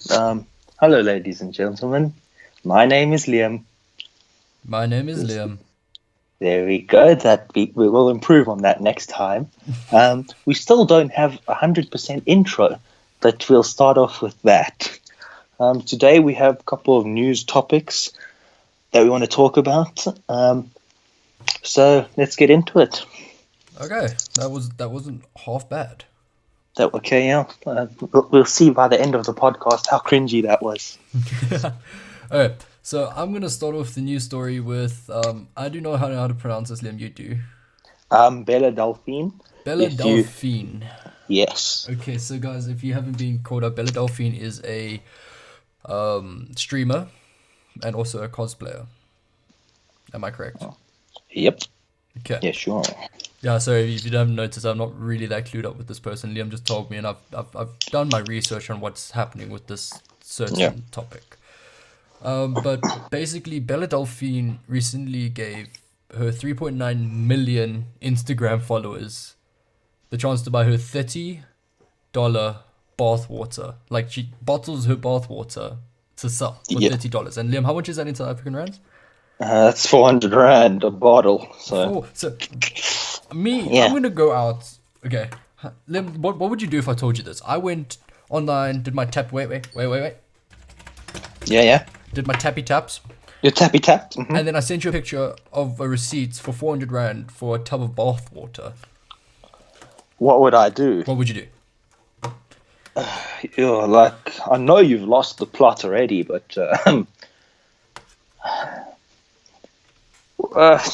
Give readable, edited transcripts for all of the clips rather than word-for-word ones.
Hello, ladies and gentlemen. My name is Liam. My name is Liam. There we go. We will improve on that next time. We still don't have 100% intro, but we'll start off with that. Today we have a couple of news topics that we want to talk about. So let's get into it. Okay, that wasn't half bad. That okay? Yeah. We'll see by the end of the podcast how cringy that was. Okay, so I'm gonna start off the news story with I do know how to pronounce this, Liam. You do. Bella Delphine. Bella If you Delphine. yes, Okay, so guys, if you haven't been caught up, Bella Delphine is a streamer and also a cosplayer. Am I correct? yep, Okay. yeah, sure. Yeah, so if you haven't noticed, I'm not really that clued up with this person. Liam just told me, and I've done my research on what's happening with this Yeah. certain topic. But basically, Bella Delphine recently gave her 3.9 million Instagram followers the chance to buy her $30 bath water. Like, she bottles her bath water to sell for Yeah. $30. And Liam, how much is that in South African rands? That's 400 rand a bottle. So So me, I'm yeah, gonna go out. Okay, Liam, what would you do if I told you this? I went online, did my tap. Wait. yeah. Did my tappy taps. Your tappy tap. Hmm. And then I sent you a picture of a receipt for 400 rand for a tub of bath water. What would I do? What would you do? Like I know you've lost the plot already, but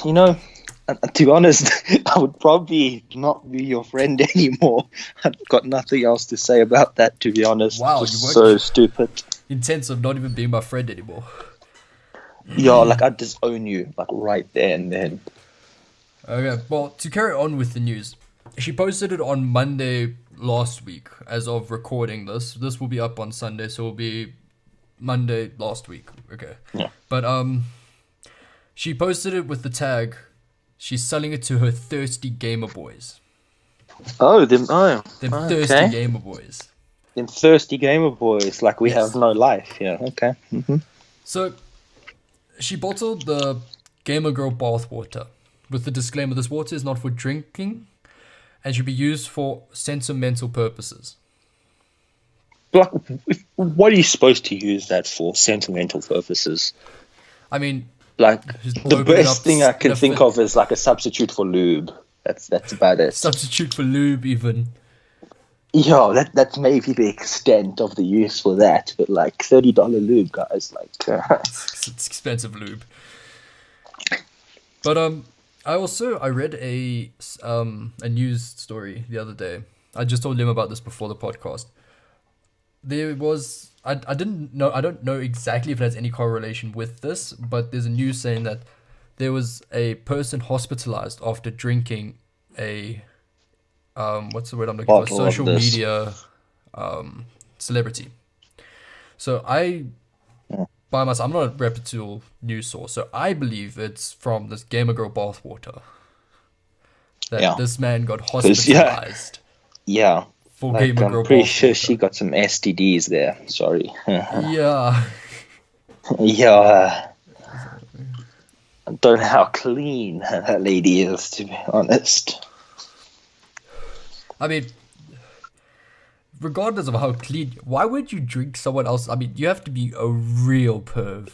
you know, to be honest, I would probably not be your friend anymore. I've got nothing else to say about that. To be honest, Wow, you just so weren't stupid. intense of not even being my friend anymore. Yeah, like I'd disown you, like right there and then. Okay, well, to carry on with the news, she posted it on Monday last week as of recording this. This will be up on Sunday, so it'll be Monday last week. Okay. Yeah. But she posted it with the tag, she's selling it to her thirsty gamer boys. Oh, them. Oh, Them thirsty okay. gamer boys. Them thirsty gamer boys, like we have Yes. no life. Yeah. Okay. So she bottled the Gamer Girl bathwater with the disclaimer this water is not for drinking and should be used for sentimental purposes. Like, what are you supposed to use that for? Sentimental purposes. I mean, Like just the open it best up, thing I can sniff think it, of is like a substitute for lube. That's about it. substitute for lube even. Yeah, that's maybe the extent of the use for that. But like $30 lube, guys, like It's expensive lube. But I read a news story the other day. I just told him about this before the podcast. There was I didn't know I don't know exactly if it has any correlation with this, but there's a news saying that there was a person hospitalized after drinking a what's the word I'm looking for? bottle of Social this. media celebrity. So I by myself, I'm not a reputable news source, so I believe it's from this Gamer Girl bathwater that Yeah, this man got because hospitalized yeah, for like Gamer I'm Girl pretty sure she bathwater. got some STDs there. Sorry. Yeah, Yeah, I don't know how clean that lady is, to be honest. I mean, regardless of how clean, why would you drink someone else? I mean, you have to be a real perv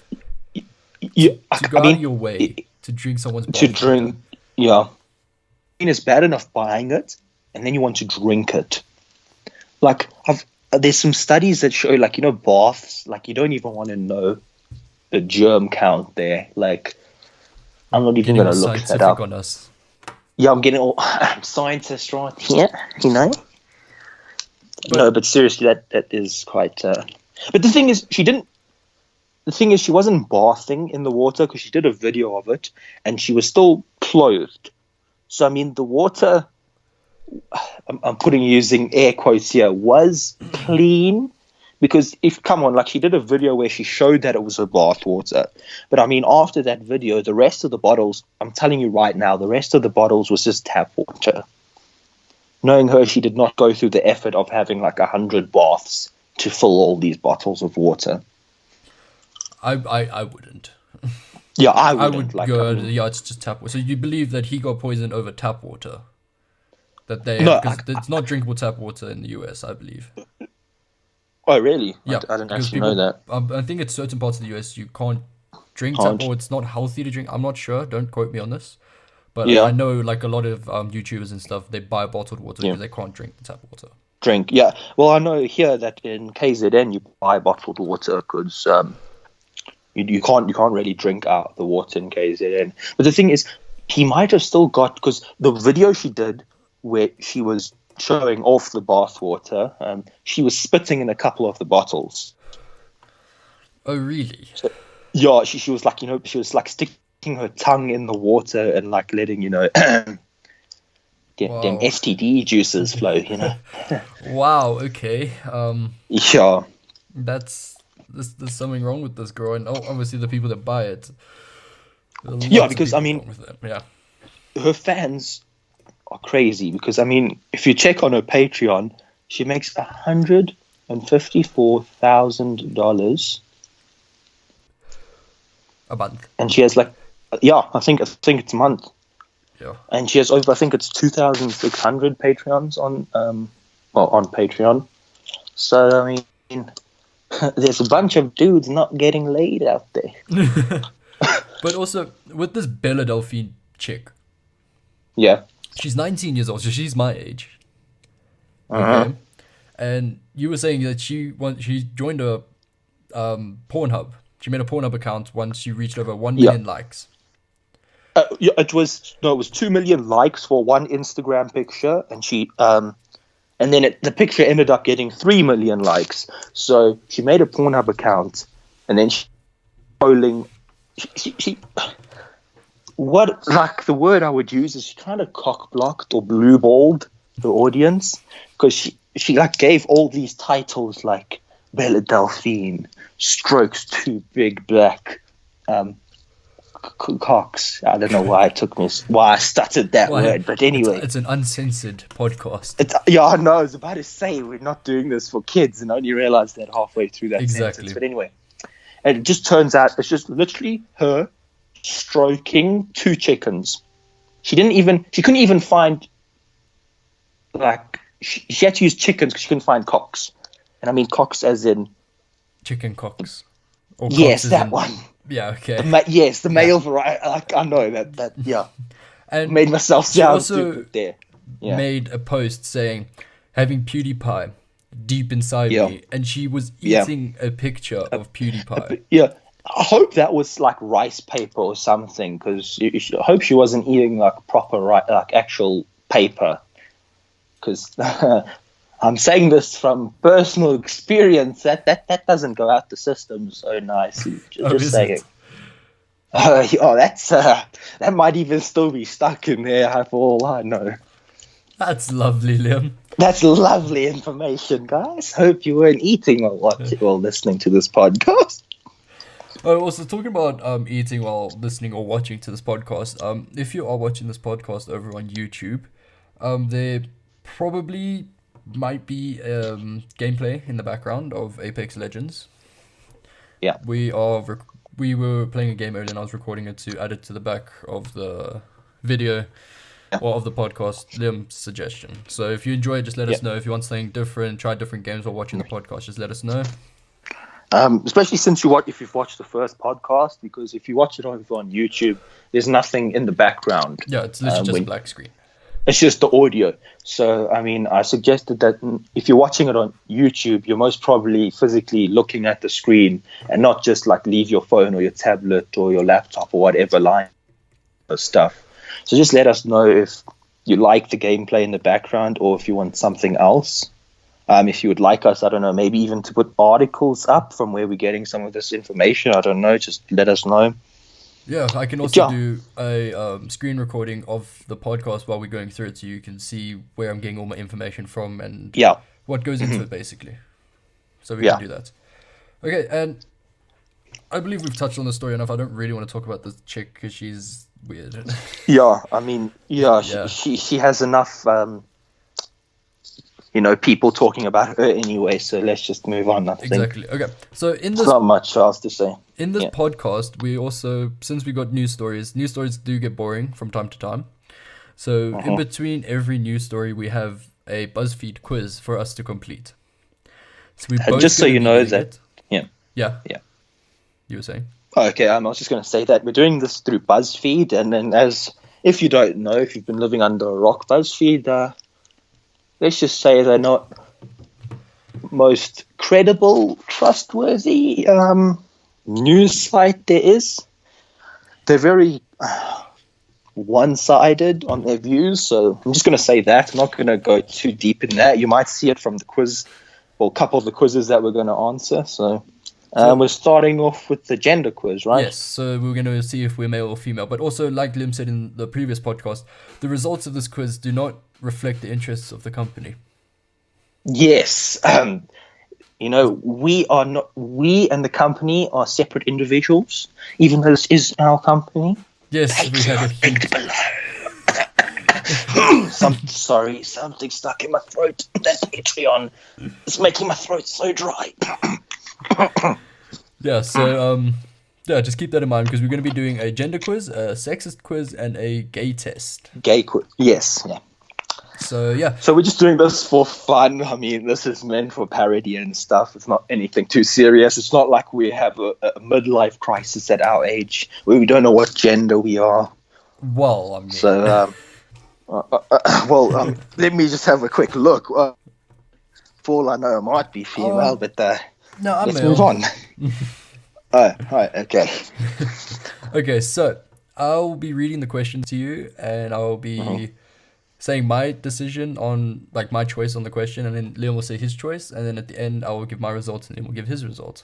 Yeah, to I go out of mean, your way to drink someone's to bathwater. drink, yeah. I mean, it's bad enough buying it, and then you want to drink it. Like, there's some studies that show, like, baths, like, you don't even want to know the germ count there. Like, I'm not even Getting going all to look that scientific up. on us. Yeah, I'm getting all scientist right here, you know? But No, but seriously, that is quite. But the thing is, she didn't. The thing is, she wasn't bathing in the water because she did a video of it, and she was still clothed. So I mean, the water. I'm putting using air quotes here, was clean, because if come on, like she did a video where she showed that it was her bath water, but I mean after that video, the rest of the bottles, I'm telling you right now, the rest of the bottles was just tap water. Knowing her, she did not go through the effort of having like 100 baths to fill all these bottles of water. I wouldn't. Yeah, I I wouldn't. would go. Yeah, it's just tap water. So you believe that he got poisoned over tap water? That they No, because it's not drinkable tap water in the US, I believe. oh, really? Yeah, I didn't because actually know that. I think it's certain parts of the US you can't drink tap Can't. water. It's not healthy to drink. I'm not sure. Don't quote me on this. But I Yeah, know like a lot of YouTubers and stuff, they buy bottled water yeah. because they can't drink the tap water. Drink. Yeah. Well, I know here that in KZN you buy bottled water because you can't really drink out the water in KZN. But the thing is, he might have still got, because the video she did where she was showing off the bath water, she was spitting in a couple of the bottles. Oh, really? So, yeah, she was like, she was like sticking her tongue in the water and like letting, them STD juices flow, Wow. Okay. Yeah. There's something wrong with this girl, and obviously the people that buy it. Yeah, because I mean, yeah, her fans are crazy. Because I mean, if you check on her Patreon, she makes $154,000 a month, and she has like, I think it's a month. Yeah, and she has over, I think it's 2,600 Patreons on Patreon. So I mean, there's a bunch of dudes not getting laid out there. But also with this Bella Delphine chick, Yeah, she's 19 years old, so she's my age. Uh-huh. Okay, and you were saying that she joined a Pornhub. She made a Pornhub account once she reached over 1 million likes. It was 2 million likes for one Instagram picture, and she and then the picture ended up getting 3 million likes. So she made a Pornhub account, and then she what, like, the word I would use is she kind of cock-blocked or blue-balled the audience, because she like gave all these titles like Bella Delphine, strokes two big black cocks. I don't know why I stuttered that word, but anyway. It's an uncensored podcast. I know, I was about to say we're not doing this for kids, and I only realized that halfway through that sentence. But anyway, and it just turns out it's just literally her stroking two chickens. She couldn't even find, like, she had to use chickens because she couldn't find cocks. And I mean cocks as in chicken cocks. Or yes, that one. Yeah, okay. The male variety. Like, I know that. Yeah. And made myself sound stupid there. Yeah. Made a post saying, having PewDiePie deep inside me, and she was eating a picture of PewDiePie. Yeah. I hope that was like rice paper or something, because I hope she wasn't eating like proper like actual paper, because I'm saying this from personal experience that doesn't go out the system so nicely. Just saying. That might even still be stuck in there for all I know. That's lovely, Liam. That's lovely information, guys. Hope you weren't eating while listening to this podcast. Oh, also talking about eating while listening or watching to this podcast. If you are watching this podcast over on YouTube, there probably might be gameplay in the background of Apex Legends. Yeah, we were playing a game earlier, and I was recording it to add it to the back of the video or of the podcast. Liam's suggestion. So if you enjoy it, just let us know. If you want something different, try different games while watching the podcast, just let us know. Especially since if you've watched the first podcast, because if you watch it over on YouTube, there's nothing in the background. Yeah, it's literally just a black screen. It's just the audio. So, I mean, I suggested that if you're watching it on YouTube, you're most probably physically looking at the screen and not just like leave your phone or your tablet or your laptop or whatever line of stuff. So just let us know if you like the gameplay in the background or if you want something else. If you would like us, I don't know, maybe even to put articles up from where we're getting some of this information. I don't know. Just let us know. Yeah, I can also do a screen recording of the podcast while we're going through it, so you can see where I'm getting all my information from and what goes into it, basically. So we can do that. Okay, and I believe we've touched on the story enough. I don't really want to talk about this chick because she's weird. Yeah, I mean, she has enough. people talking about her anyway. So let's just move on. I think Exactly. Okay. So in there's this not much else to say. in this Yeah. podcast, we also, since we got news stories do get boring from time to time. So in between every news story, we have a BuzzFeed quiz for us to complete. So we both Just so gonna you be know doing that, it. yeah. Yeah. Yeah. You were saying? Okay, I was just going to say that we're doing this through BuzzFeed, and then if you don't know, if you've been living under a rock, BuzzFeed, let's just say they're not most credible, trustworthy news site there is. They're very one-sided on their views, so I'm just going to say that. I'm not going to go too deep in that. You might see it from the quiz, or a couple of the quizzes that we're going to answer. So we're starting off with the gender quiz, right? Yes, so we're going to see if we're male or female. But also, like Lim said in the previous podcast, the results of this quiz do not reflect the interests of the company. Yes. We are not. We and the company are separate individuals, even though this is our company. Yes, we had a huge... Sorry, something stuck in my throat. That's Patreon. It's making my throat so dry. Yeah, so just keep that in mind because we're going to be doing a gender quiz, a sexist quiz, and a gay test. Gay quiz. Yes. Yeah. So yeah. So we're just doing this for fun. I mean, this is meant for parody and stuff. It's not anything too serious. It's not like we have a midlife crisis at our age where we don't know what gender we are. Well, I mean... So, let me just have a quick look. For all I know, I might be female, but no, I'm let's male. move on. Oh, right, okay. Okay, so I'll be reading the questions to you, and I'll be saying my decision on, like, my choice on the question, and then Leon will say his choice, and then at the end I will give my results, and Leon will give his results.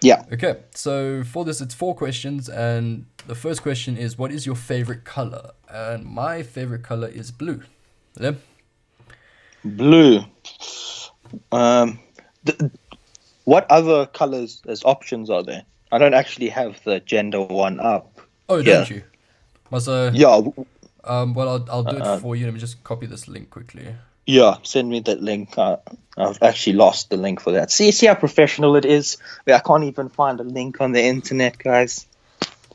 Yeah. Okay, so for this, it's 4 questions, and the first question is, what is your favorite color? And my favorite color is blue. Lim? Blue. What other colors as options are there? I don't actually have the gender one up. Oh, don't you? So, yeah. Well, I'll do it for you. Let me just copy this link quickly. Yeah, send me that link. I've actually lost the link for that. See how professional it is? I can't even find a link on the internet, guys.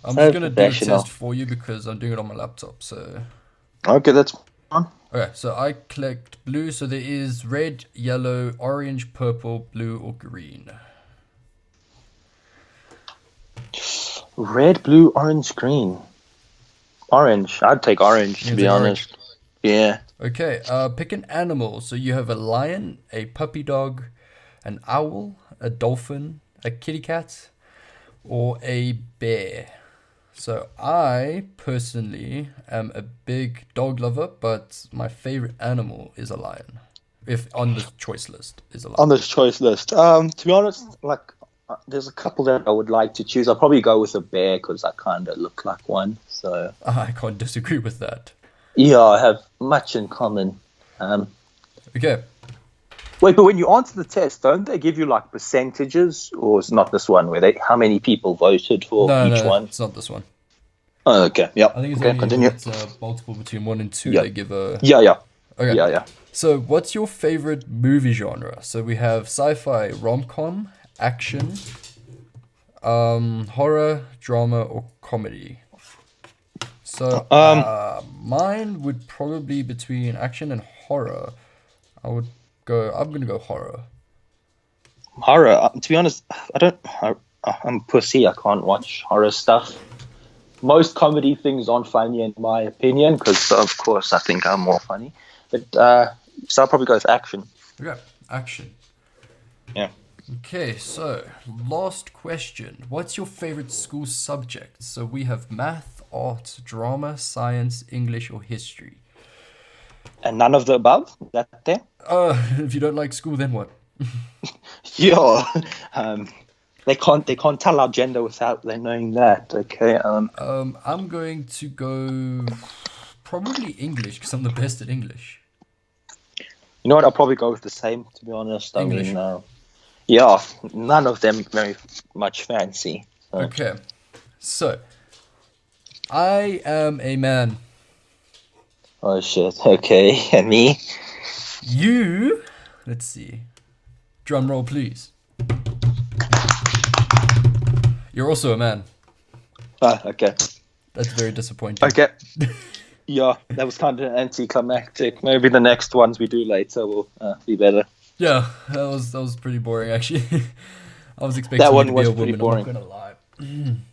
I'm just going to do a test for you because I'm doing it on my laptop. So. Okay, that's fine. Okay, so I clicked blue. So there is red, yellow, orange, purple, blue, or green. Red, blue, orange, green. Orange. I'd take orange, to be honest. Yeah. Okay, pick an animal. So you have a lion, a puppy dog, an owl, a dolphin, a kitty cat, or a bear. So I personally am a big dog lover, but my favorite animal is a lion. If on the choice list is a lion. On the choice list. To be honest, there's a couple that I would like to choose. I'll probably go with a bear because I kind of look like one. So I can't disagree with that. Yeah, I have much in common. Okay. Wait, but when you answer the test, don't they give you like percentages, or it's not this one where how many people voted for each one? No, it's not this one. Oh, okay. Yeah. I think it's okay, only continue. It's multiple between 1 and 2. Yeah. They give a. Yeah. Okay. Yeah. So, what's your favorite movie genre? So we have sci-fi, rom-com, action, horror, drama, or comedy. So mine would probably be between action and horror. I'm gonna go horror. Horror. To be honest, I'm pussy. I can't watch horror stuff. Most comedy things aren't funny in my opinion, because of course I think I'm more funny. But so I'll probably go with action. Okay, action. Yeah. Okay, so last question. What's your favorite school subject? So we have math, art, drama, science, English, or history. And none of the above? That there? If you don't like school, then what? Yeah. They can't tell our gender without them knowing that. Okay. I'm going to go probably English because I'm the best at English. You know what? I'll probably go with the same, to be honest. English. I mean, yeah, none of them very much fancy. So. Okay. So, I am a man. Oh shit. Okay. And me? Let's see. Drum roll, please. You're also a man. Okay. That's very disappointing. Okay. Yeah, that was kind of anticlimactic. Maybe the next ones we do later will be better. Yeah, that was pretty boring actually. I was expecting That you one to be was a pretty woman. boring. I'm not gonna lie.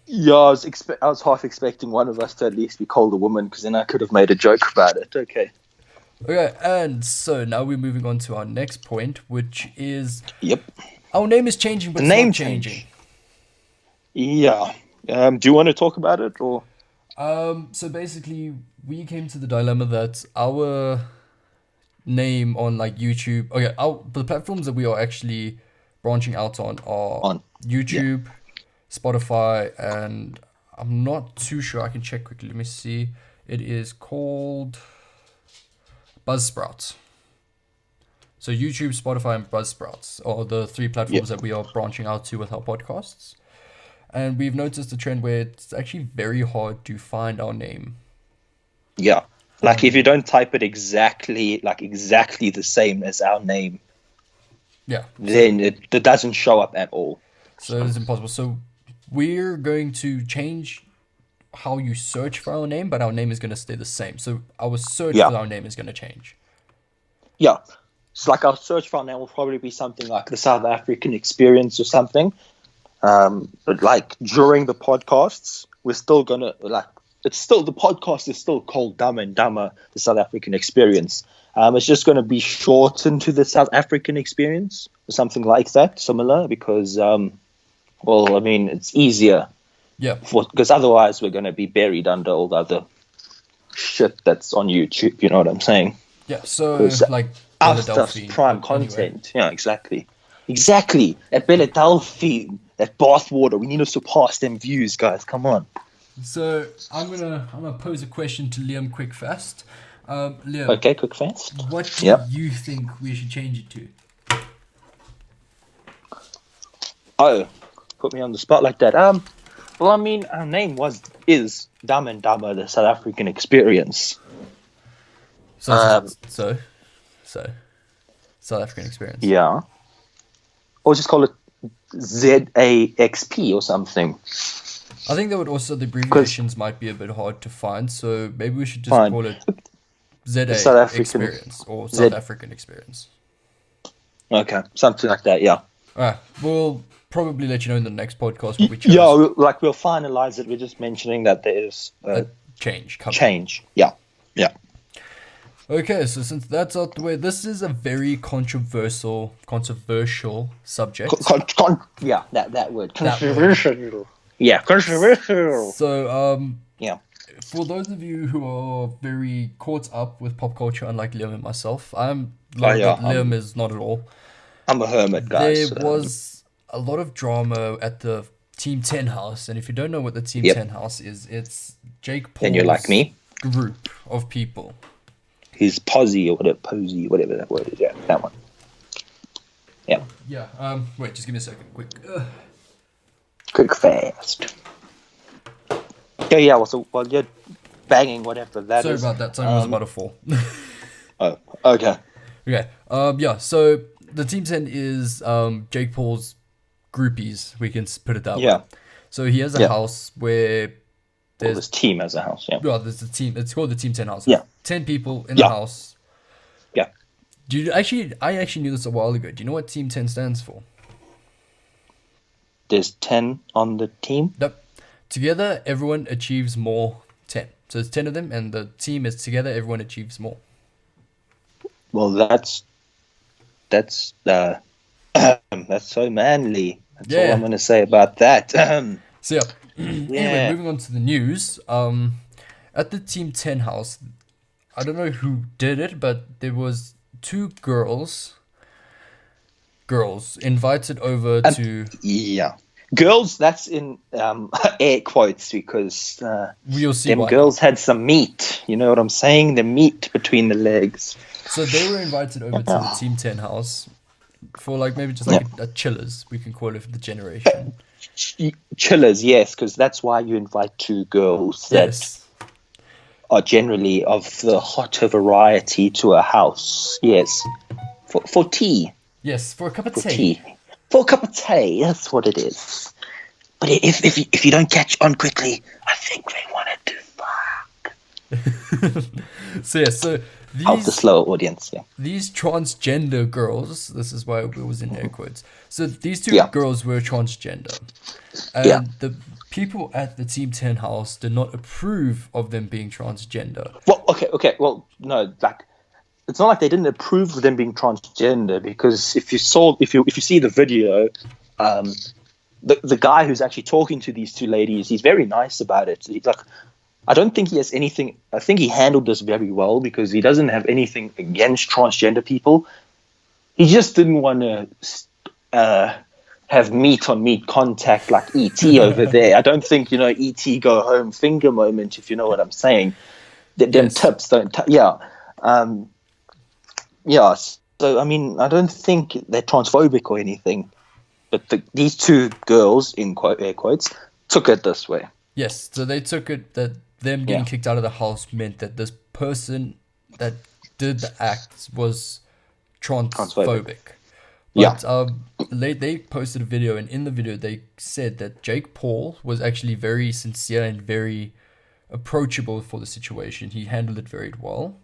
Yeah, I was half expecting one of us to at least be called a woman, because then I could have made a joke about it. Okay. Okay, and so now we're moving on to our next point, which is Yep. our name is changing, but The it's name not changing. Yeah. Do you want to talk about it, or? So basically, we came to the dilemma that our name on like YouTube, the platforms that we are actually branching out on are YouTube, Spotify, and I'm not too sure. I can check quickly. Let me see. It is called Buzzsprout. So YouTube, Spotify, and Buzzsprouts are the three platforms that we are branching out to with our podcasts. And we've noticed a trend where it's actually very hard to find our name. Yeah. Like if you don't type it exactly the same as our name, then it doesn't show up at all. So it's impossible. So we're going to change how you search for our name, but our name is going to stay the same. So our search for our name is going to change. Yeah. So like our search for our name will probably be something like the South African Experience or something. But like during the podcasts, we're still gonna the podcast is still called Dumb and Dumber, the South African Experience. It's just going to be shortened to the South African Experience or something like that, similar, because it's easier. Yeah. Because otherwise we're going to be buried under all the other shit that's on YouTube. You know what I'm saying? Yeah. So like our stuff's prime content. Anyway. Yeah, exactly. At Philadelphia, that bathwater. We need to surpass them views, guys. Come on. So I'm gonna pose a question to Liam quick fast. Liam. Okay, quick fast. What do you think we should change it to? Oh, put me on the spot like that. Well, I mean, our name is Dumb and Dumber, the South African Experience. So South African Experience. Yeah. Or just call it ZAXP or something. I think the abbreviations might be a bit hard to find, so maybe we should just call it ZA Experience or South African Experience. Okay, something like that, yeah. Alright, we'll probably let you know in the next podcast what we chose. Yeah, we'll finalize it. We're just mentioning that there is a change coming. Change, yeah. Okay, so since that's out the way, this is a very controversial subject. That word. Controversial. Yeah, controversial. So, for those of you who are very caught up with pop culture, unlike Liam and myself, Liam is not at all. I'm a hermit, guys. There was a lot of drama at the Team 10 house, and if you don't know what the Team 10 house is, it's Jake Paul's then you're like me. Group of people. His posse or whatever that word is. Yeah, that one. Yeah. Yeah. Wait, just give me a second. Quick fast. Okay, yeah. So while you're banging whatever that Sorry is. Sorry about that. Something was about to fall. Oh, okay. Okay. So the Team 10 is Jake Paul's groupies. We can put it that way. So he has a house where this team has a house. Yeah. Well, there's a team. It's called the Team 10 house. Yeah. 10 people in the house. Yeah. I actually knew this a while ago. Do you know what Team 10 stands for? There's 10 on the team? Nope. Together, everyone achieves more 10. So there's 10 of them, and the team is together, everyone achieves more. Well, that's so manly. That's all I'm going to say about that. So, anyway, moving on to the news. At the Team 10 house, I don't know who did it, but there was 2 girls invited over to... Yeah. Girls, that's in air quotes, because we'll see them girls had some meat. You know what I'm saying? The meat between the legs. So they were invited over to the Team 10 house for maybe just a chillers, we can call it, for the generation. Chillers, yes, because that's why you invite 2 girls that are generally of the hotter variety to a house. Yes. For tea. Yes, for a cup of For tea. tea. For a cup of tea, that's what it is. But if you don't catch on quickly, I think they wanted to fuck. So yeah, so Help the these slower audience, yeah. these transgender girls, this is why it was in air quotes. So these two Yeah. girls were transgender. Yeah. And the people at the Team 10 house did not approve of them being transgender. Well, okay. Well, no, like it's not like they didn't approve of them being transgender, because if you see the video, the guy who's actually talking to these two ladies, he's very nice about it. He's like, I don't think he has anything. I think he handled this very well, because he doesn't have anything against transgender people. He just didn't want to have meat on meat contact like ET over there. I don't think, ET go home finger moment, if you know what I'm saying. Them Yes. tips don't. Yeah. Yeah. So I mean, I don't think they're transphobic or anything, but these two girls, in air quotes, took it this way. Yes, so they took it that them getting Yeah. kicked out of the house meant that this person that did the act was transphobic. Yeah. But they posted a video, and in the video they said that Jake Paul was actually very sincere and very approachable for the situation. He handled it very well,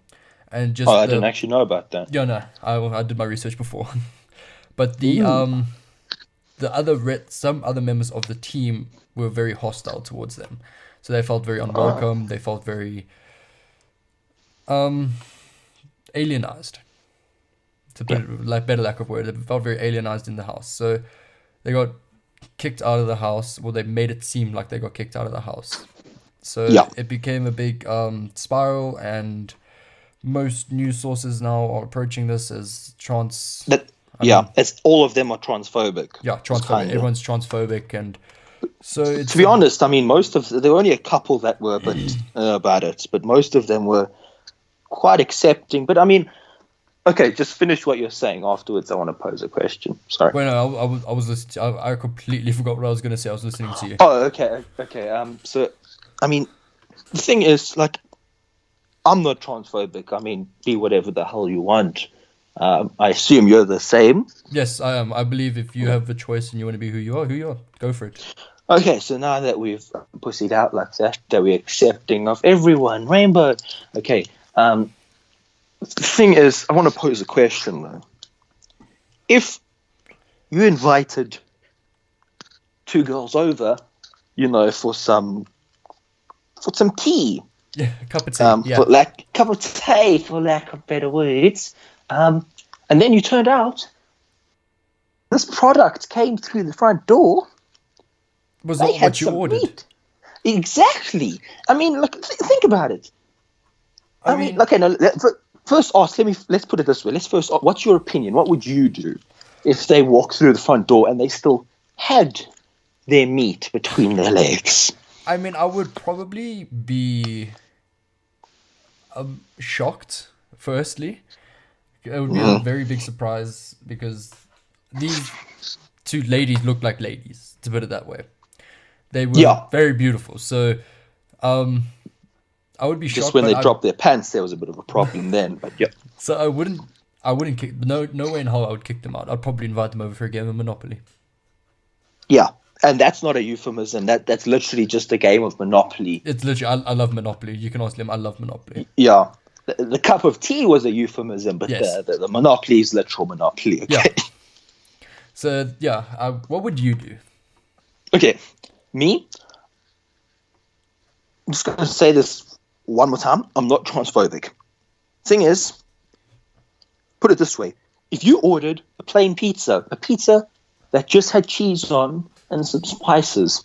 and just I didn't actually know about that. yeah, no, I did my research before, but the some other members of the team were very hostile towards them, so they felt very unwelcome. They felt very alienized. To put it better lack of word, they felt very alienized in the house. So they got kicked out of the house. Well, they made it seem like they got kicked out of the house. So it became a big spiral, and most news sources now are approaching this as trans. It's all of them are transphobic. Yeah, transphobic. Everyone's transphobic, and so it's, to be honest, I mean, there were only a couple that were about it, but most of them were quite accepting. But I mean, okay, just finish what you're saying. Afterwards, I want to pose a question. Sorry. Well, no, I was listening. I completely forgot what I was going to say. I was listening to you. Oh, okay. So, I mean, the thing is, like, I'm not transphobic. I mean, be whatever the hell you want. I assume you're the same. Yes, I am. I believe if you have the choice and you want to be who you are, go for it. Okay, so now that we've pussied out like that we're accepting of everyone, rainbow. Okay, the thing is, I want to pose a question though. If you invited two girls over, for some tea, Yeah, a cup of tea. cup of tea, for lack of better words, and then you turned out this product came through the front door. Was not what you ordered. Meat. Exactly. I mean, look, think about it. I mean, okay, no, first ask, let's put it this way. Let's first ask, what's your opinion? What would you do if they walked through the front door and they still had their meat between their legs? I mean, I would probably be shocked, firstly. It would be a very big surprise, because these two ladies look like ladies, to put it that way. They were very beautiful. So I would be shocked. Just when they dropped their pants, there was a bit of a problem then. But yeah. So I wouldn't kick. No way in hell I would kick them out. I'd probably invite them over for a game of Monopoly. Yeah, and that's not a euphemism. That's literally just a game of Monopoly. It's literally, I love Monopoly. You can ask them. I love Monopoly. Yeah. The cup of tea was a euphemism, but yes. the Monopoly is literal Monopoly. Okay. Yeah. So yeah, what would you do? Okay, me. I'm just going to say this one more time. I'm not transphobic. Thing is, put it this way: if you ordered a plain pizza, a pizza that just had cheese on and some spices,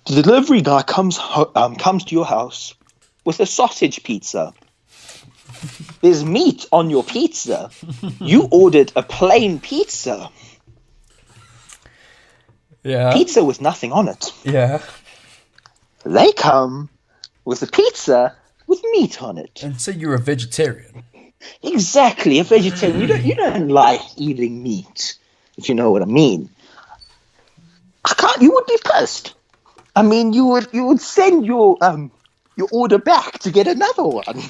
the delivery guy comes to your house with a sausage pizza. There's meat on your pizza. You ordered a plain pizza. Yeah. Pizza with nothing on it. Yeah. They come with a pizza with meat on it. And so you're a vegetarian. Exactly, a vegetarian. You don't like eating meat, if you know what I mean. You would be pissed. I mean, you would send your order back to get another one.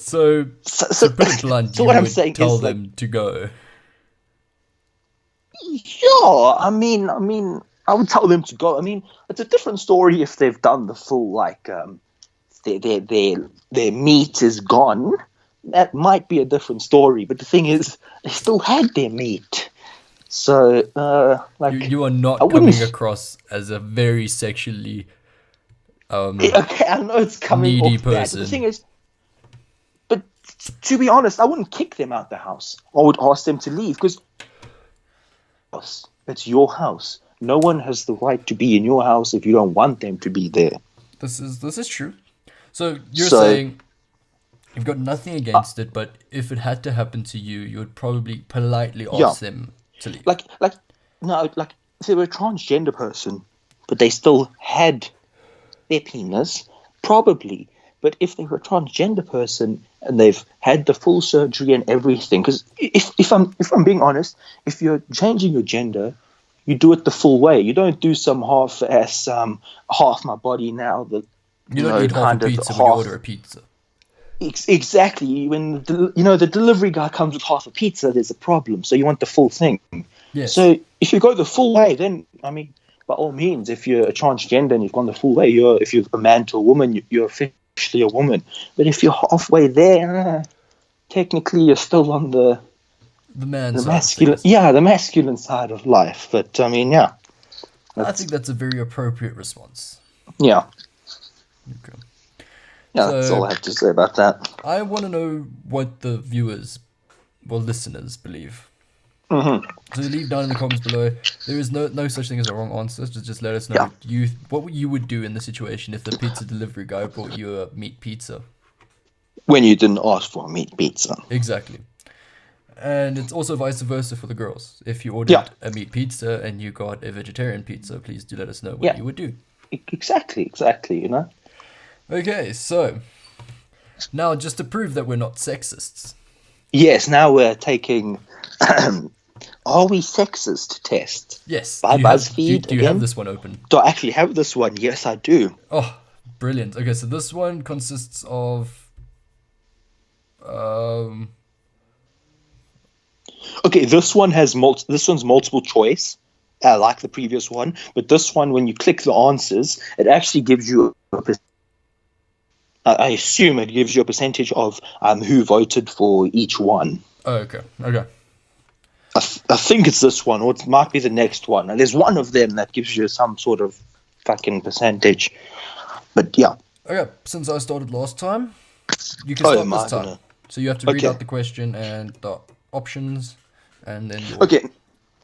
So, So, to put it blunt, so you what I'm would saying tell is like, them to go. yeah, I mean, I would tell them to go. I mean, it's a different story if they've done the full like their meat is gone. That might be a different story. But the thing is, they still had their meat. So like You are I not wouldn't. coming across as a very sexually Okay, I know it's coming needy off bad, but the thing person. is, but to be honest, I wouldn't kick them out the house. I would ask them to leave because it's your house. No one has the right to be in your house if you don't want them to be there. This is true. So you're So, saying you've got nothing uh, against it, but if it had to happen to you, you would probably politely yeah, ask them to leave. like no, like if they were a transgender person, but they still had their penis, probably. But if they were a transgender person and they've had the full surgery and everything, because if I'm being honest, if you're changing your gender, you do it the full way. You don't do some half-ass, half my body now, that You don't eat half a kind of pizza when you order half. a pizza. Exactly. When the delivery guy comes with half a pizza, there's a problem. So you want the full thing. Yes. So if you go the full way, then I mean, by all means, if you're a transgender and you've gone the full way, if you're a man to a woman, you're officially a woman. But if you're halfway there, technically you're still on The man the side of masculine, things. yeah, the masculine side of life. But I mean, yeah, I that's think that's a very appropriate response. yeah, Okay. yeah. That's all So I have to say about that. I want to know what the viewers or listeners believe. Hmm. So leave down in the comments below. There is no such thing as a wrong answer. Just let us know Yeah, what you would do in the situation if the pizza delivery guy brought you a meat pizza. when you didn't ask for a meat pizza. Exactly. And it's also vice versa for the girls. If you Yeah, ordered a meat pizza and you got a vegetarian pizza, please do let us know what yeah, you would do. exactly. You know. Okay, so now just to prove that we're not sexists. Yes. Now we're taking. Are we sexist test Yes, by do BuzzFeed you have again? this one open? Do I actually have this one? Yes, I do. Oh, brilliant. Okay, so this one consists of um Okay, this one has this one's multiple choice, like the previous one. But this one, when you click the answers, it actually gives you I assume it gives you a percentage of who voted for each one. oh, okay. I think it's this one, or it might be the next one. And there's one of them that gives you some sort of fucking percentage. But yeah. Okay, since I started last time, you can Oh, start am this I time. gonna? So you have to read Okay. out the question and the options, and then you'll. Okay.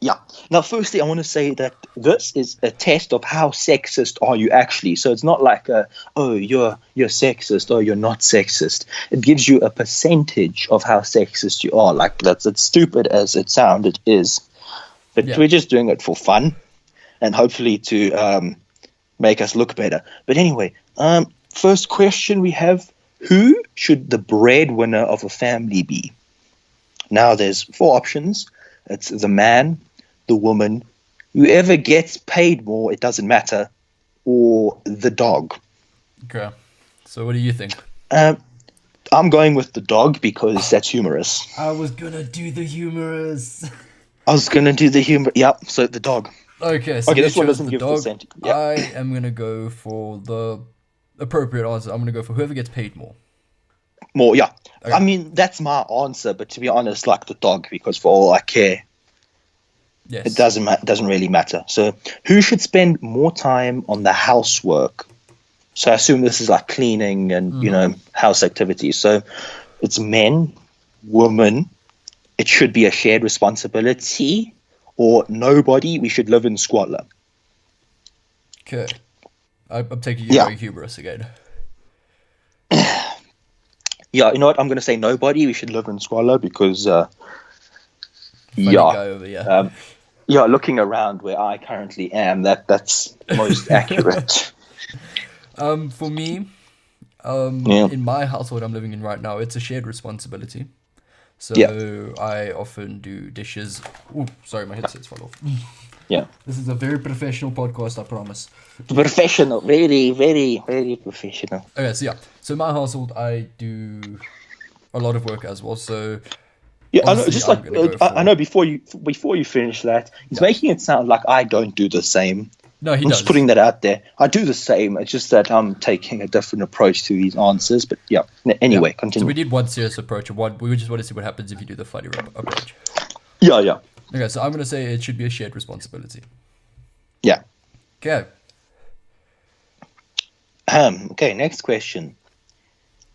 Yeah. Now, firstly, I want to say that this is a test of how sexist are you actually. So it's not like you're sexist or you're not sexist. It gives you a percentage of how sexist you are. Like that's as stupid as it sounded is, but Yeah. we're just doing it for fun and hopefully to make us look better. But anyway, first question we have: who should the breadwinner of a family be? Now, there's four options. It's the man, the woman, whoever gets paid more, it doesn't matter, or the dog. Okay. So what do you think? Um, I'm going with the dog because that's humorous. I was gonna do the humorous. I was going to do the humor. Yep, so the dog. Okay, so Okay, they this one chose doesn't the give dog. percentage. Yep. I am gonna go for the appropriate answer. I'm gonna go for whoever gets paid more. More, yeah. Okay. I mean, that's my answer, but to be honest, like the dog, because for all I care, Yes. it doesn't really matter. So, who should spend more time on the housework? So, I assume this is like cleaning and house activities. So, it's men, women. It should be a shared responsibility, or nobody. We should live in squalor. Okay. I'm taking you Yeah. very humorous again. Yeah, you know what? I'm going to say nobody. We should live in squalor because, Funny yeah, guy over here. yeah. Looking around where I currently am, that's most accurate. For me, Yeah. in my household I'm living in right now, it's a shared responsibility. So Yeah. I often do dishes. Ooh, sorry, my headset's fell off. Yeah. This is a very professional podcast, I promise. Professional, very, very, very professional. Okay, so yeah. So in my household, I do a lot of work as well. So Yeah, I know. obviously Just I'm like gonna go I for know before you finish that, he's making it sound like I don't do the same. no. He I'm does. just putting that out there. I do the same. It's just that I'm taking a different approach to these answers. But yeah. Anyway, So continue. we did one serious approach, and one we just want to see what happens if you do the funny approach. Yeah, yeah, Okay, so I'm gonna say it should be a shared responsibility. yeah. Okay. Okay. Next question.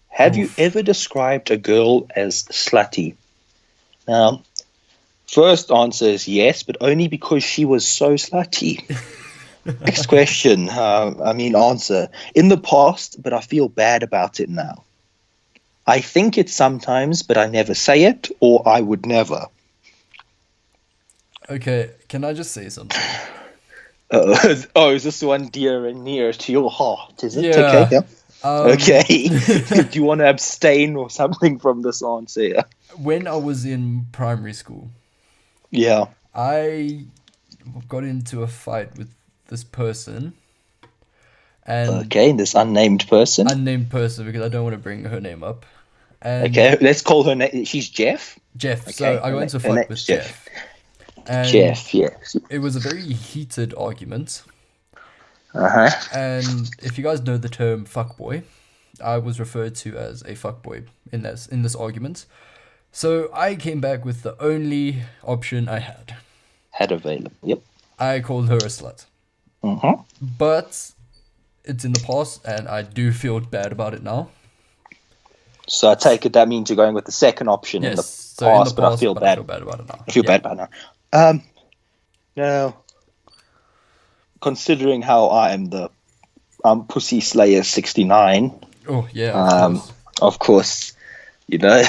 Have you Oof. ever described a girl as slutty? Now, first answer is yes, but only because she was so slutty. Next question. Answer. In the past, but I feel bad about it now. I think it sometimes, but I never say it, or I would never. Okay, can I just say something? Oh, is this one dear and near to your heart? Is it? Okay, Yeah. yeah. Um, Okay. Do you want to abstain or something from this answer? Yeah. when I was in primary school, Yeah. I got into a fight with this person, and Okay, this unnamed person. unnamed person because I don't want to bring her name up. And Okay, let's call her name. She's Jeff. Jeff. Okay, So I got into a her fight name's with Jeff. Jeff. And Jeff, yes. it was a very heated argument. Uh-huh. And if you guys know the term fuckboy, I was referred to as a fuckboy in this argument. So I came back with the only option I had. Had available. Yep. I called her a slut. Uh-huh. But it's in the past, and I do feel bad about it now. So I take it that means you're going with the second option in the Yes, past, so in the but I past, feel but bad. I feel bad about it now. I feel Yeah. bad about it now. Now, considering how I am the Pussy Slayer 69, Oh, yeah, of course, you know,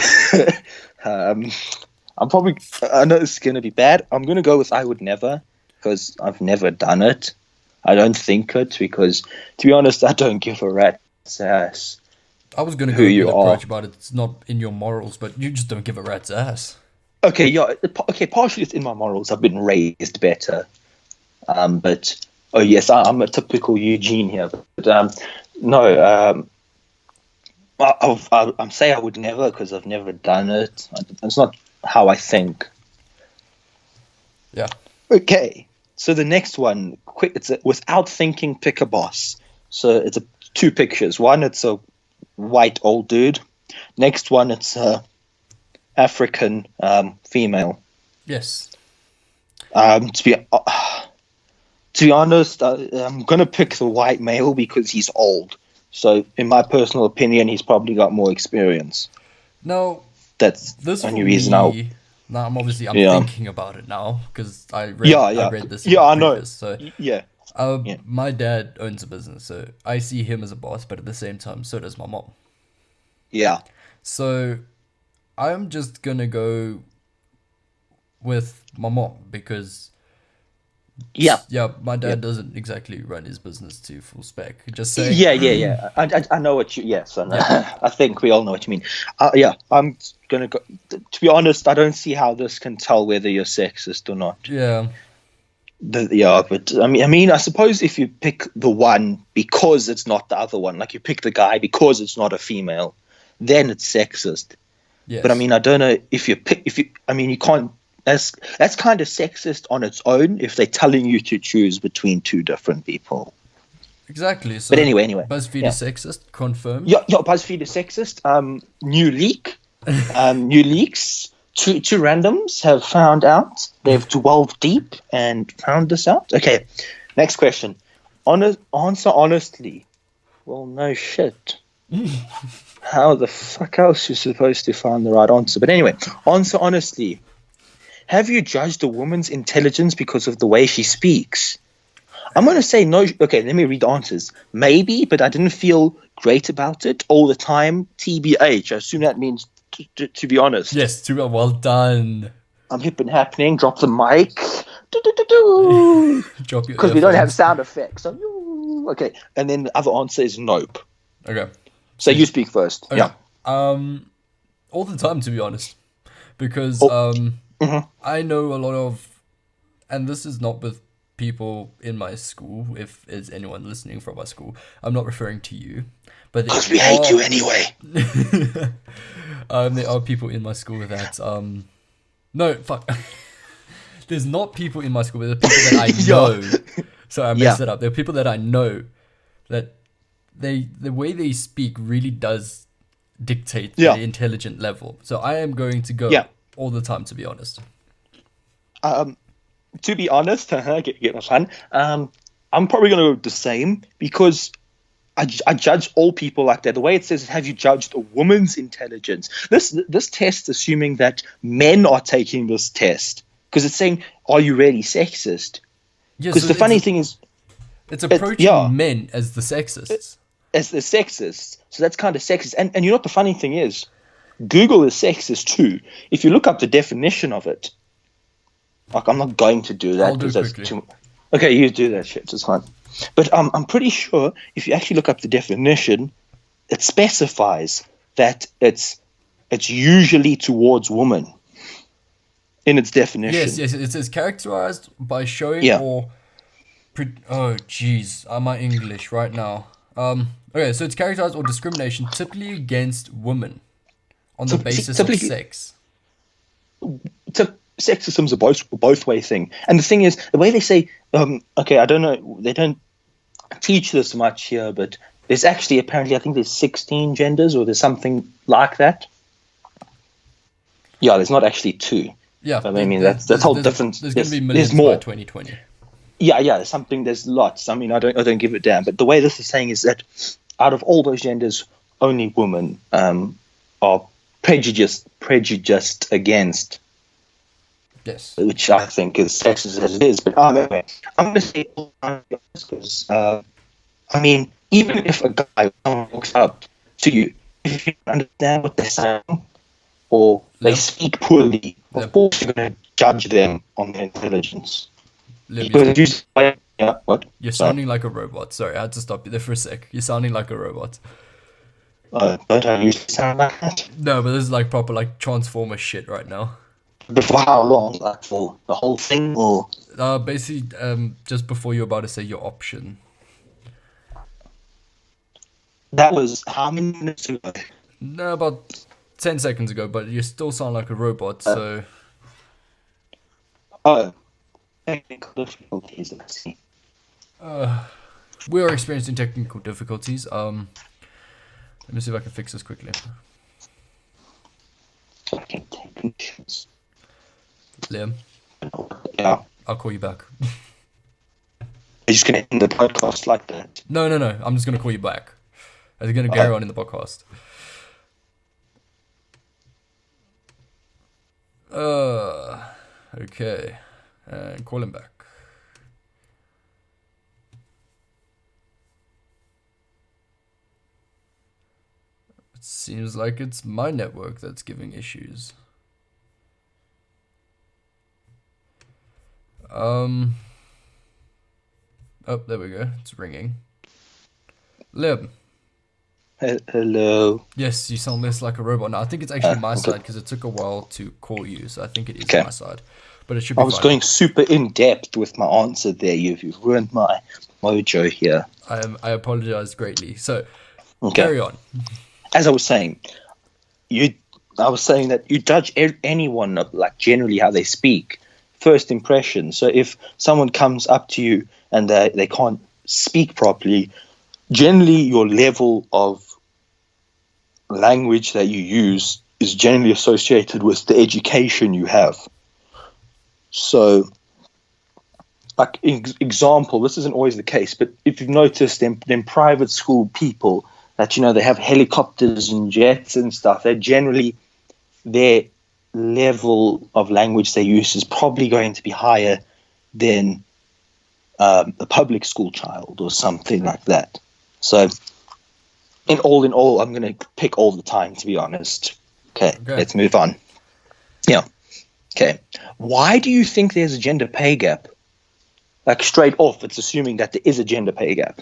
I'm probably, I know it's going to be bad. I'm going to go with I would never, because I've never done it. I don't think it, because, to be honest, I don't give a rat's ass. I was going to who go you with are. approach about it. It's not in your morals, but you just don't give a rat's ass. Okay, yeah, okay, partially it's in my morals. I've been raised better. But, oh yes, I'm a typical Eugene here. But, no, I'm saying I would never because I've never done it. It's not how I think. Yeah. Okay, so the next one, quick. It's without thinking, pick a boss. So it's two pictures. One, it's a white old dude. Next one, it's a African female. Yes. To be honest, I'm gonna pick the white male because he's old. So, in my personal opinion, he's probably got more experience. Now, That's this the for only reason I'll. me. Now I'm Yeah. thinking about it now because I read Yeah, I read this. In I know. previous, so Yeah, yeah. my dad owns a business, so I see him as a boss, but at the same time, so does my mom. Yeah. So I'm just gonna go with my mom because Yeah. my dad Yeah. doesn't exactly run his business to full spec. Just saying. Yeah. I know what you. Yes, I know. I think we all know what you mean. Yeah, I'm gonna go. To be honest, I don't see how this can tell whether you're sexist or not. Yeah. But I suppose if you pick the one because it's not the other one, like you pick the guy because it's not a female, then it's sexist. Yes. But I don't know if you can't. That's kind of sexist on its own if they're telling you to choose between two different people. Exactly. So But anyway. BuzzFeed Yeah. is sexist. Confirmed. Yeah, BuzzFeed is sexist. New leak. New leaks. Two randoms have found out. They've delved deep and found this out. Okay, next question. Answer honestly. Well, no shit. How the fuck else you supposed to find the right answer? But anyway, answer honestly. Have you judged a woman's intelligence because of the way she speaks? I'm going to say no. Okay, let me read the answers. Maybe, but I didn't feel great about it all the time. TBH. I assume that means to be honest. Yes. Too well done. I'm hip and happening. Drop the mic. Drop your Because we don't have earphones. sound effects. So, okay, and then the other answer is nope. Okay. So you speak first. Okay. Yeah. All the time, to be honest, because Mm-hmm. I know a lot of, and this is not with people in my school, if there's anyone listening from my school, I'm not referring to you, but Because we hate you anyway. there are people in my school that no, fuck. There's not people in my school, but there are people that I know. So I messed it up. There are people that I know that the way they speak really does dictate the intelligent level. So I am going to go all the time, to be honest. To be honest, get my fun. I'm probably going to go the same because I judge all people like that. The way it says, have you judged a woman's intelligence? This test, assuming that men are taking this test, because it's saying, are you really sexist? Because the funny thing is, it's approaching men as the sexists. As the sexists. So that's kind of sexist. And you know what the funny thing is? Google is sexist too. If you look up the definition of it, like I'm not going to do that because that's too. Okay, you do that shit. It's fine. But I'm pretty sure if you actually look up the definition, it specifies that it's usually towards women in its definition. Yes. It says characterized by showing or. Oh, jeez. My English right now. Okay, so it's characterized or discrimination typically against women on the basis of sex. Sexism's a both way thing, and the thing is, the way they say, okay, I don't know, they don't teach this much here, but there's actually apparently I think there's 16 genders, or there's something like that. Yeah, there's not actually 2. Yeah, but I mean that's whole different. There's going to be millions more by 2020. Yeah, there's lots. I mean, I don't give it down, but the way this is saying is that out of all those genders, only women are prejudiced against. Yes. Which I think is sexist as it is. But anyway, I'm going to say because, I mean, even if a guy walks up to you, if you don't understand what they're saying or they speak poorly, of course you're going to judge them on their intelligence. What? You're sounding like a robot. Sorry, I had to stop you there for a sec. You're sounding like a robot. Don't I usually sound like that? No, but this is like proper like Transformer shit right now. But for how long? Like for the whole thing, or basically, just before you're about to say your option. That was how many minutes ago? No, about 10 seconds ago. But you still sound like a robot. So. Technical difficulties. Let's see. We are experiencing technical difficulties. Let me see if I can fix this quickly. Fucking technicians. Liam. Yeah. I'll call you back. Are you just going to end the podcast like that? No. I'm just going to call you back. I'm going to carry on in the podcast. Okay. And call him back. It seems like it's my network that's giving issues. Oh, there we go. It's ringing. Lib. Hello. Yes, you sound less like a robot. No, I think it's actually my side because it took a while to call you, so I think it is my side. But it should be fine. I was going super in depth with my answer there. You've ruined my mojo here. I apologize greatly. So, carry on. As I was saying, I was saying that you judge anyone like generally how they speak, first impression. So if someone comes up to you and they can't speak properly, generally your level of language that you use is generally associated with the education you have. So, like example, this isn't always the case, but if you've noticed them private school people that, they have helicopters and jets and stuff, they're generally, their level of language they use is probably going to be higher than a public school child or something like that. So, in all, I'm going to pick all the time, to be honest. Okay, let's move on. Yeah. Okay. Why do you think there's a gender pay gap? Like straight off, it's assuming that there is a gender pay gap.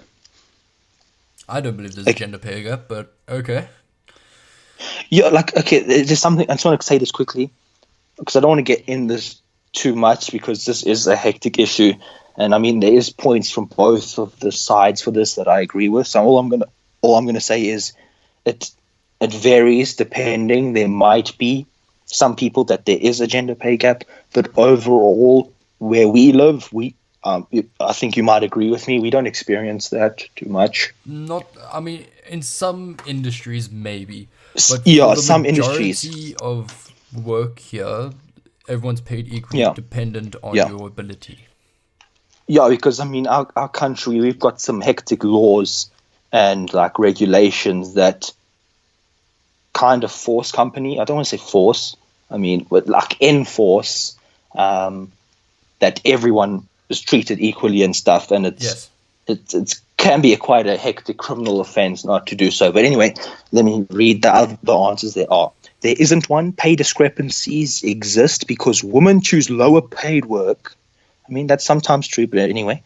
I don't believe there's a gender pay gap, but okay. Yeah, there's something, I just want to say this quickly, because I don't want to get in this too much because this is a hectic issue, and I mean there is points from both of the sides for this that I agree with. So all I'm gonna say is it varies depending. There might be some people that there is a gender pay gap, but overall, where we live, I think you might agree with me. We don't experience that too much. Not, I mean, in some industries maybe, but Yeah, for the some majority industries. of work here, everyone's paid equally, Yeah. dependent on Yeah. your ability. Yeah, because I mean, our country, we've got some hectic laws and like regulations that kind of force company. I don't want to say force. I mean, but like enforce that everyone is treated equally and stuff. And Yes. it can be quite a hectic criminal offense not to do so. But anyway, let me read the answers there are. There isn't one. Pay discrepancies exist because women choose lower paid work. I mean, that's sometimes true, but anyway,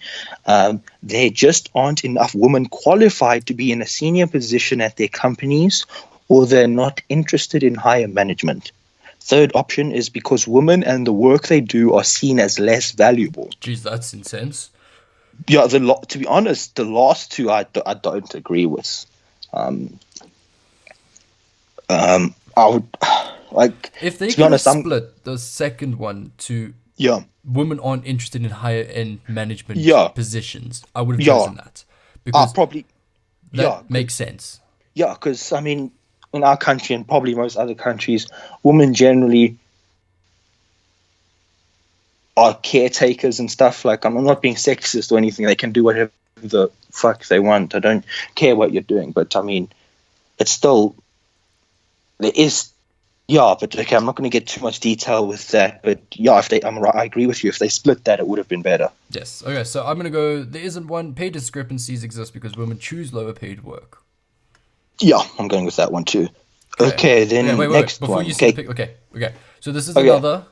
there just aren't enough women qualified to be in a senior position at their companies, or they're not interested in higher management. Third option is because women and the work they do are seen as less valuable. Jeez, that's intense. Yeah, to be honest, the last two I don't agree with. I would like If they to be could have honest. split the second one to Yeah, women aren't interested in higher end management Yeah. positions, I would have Yeah. chosen that because probably. that Yeah, makes sense. Yeah, because I mean, in our country and probably most other countries, women generally are caretakers and stuff. Like, I'm not being sexist or anything. They can do whatever the fuck they want. I don't care what you're doing. But I mean, it's still there is. Yeah, but okay, I'm not going to get too much detail with that. But yeah, I agree with you. If they split that, it would have been better. Yes. Okay, so I'm gonna go. There isn't one. Pay discrepancies exist because women choose lower paid work. Yeah, I'm going with that one too. Okay, then wait, next before one. you see Okay, the okay. So this is Okay. another.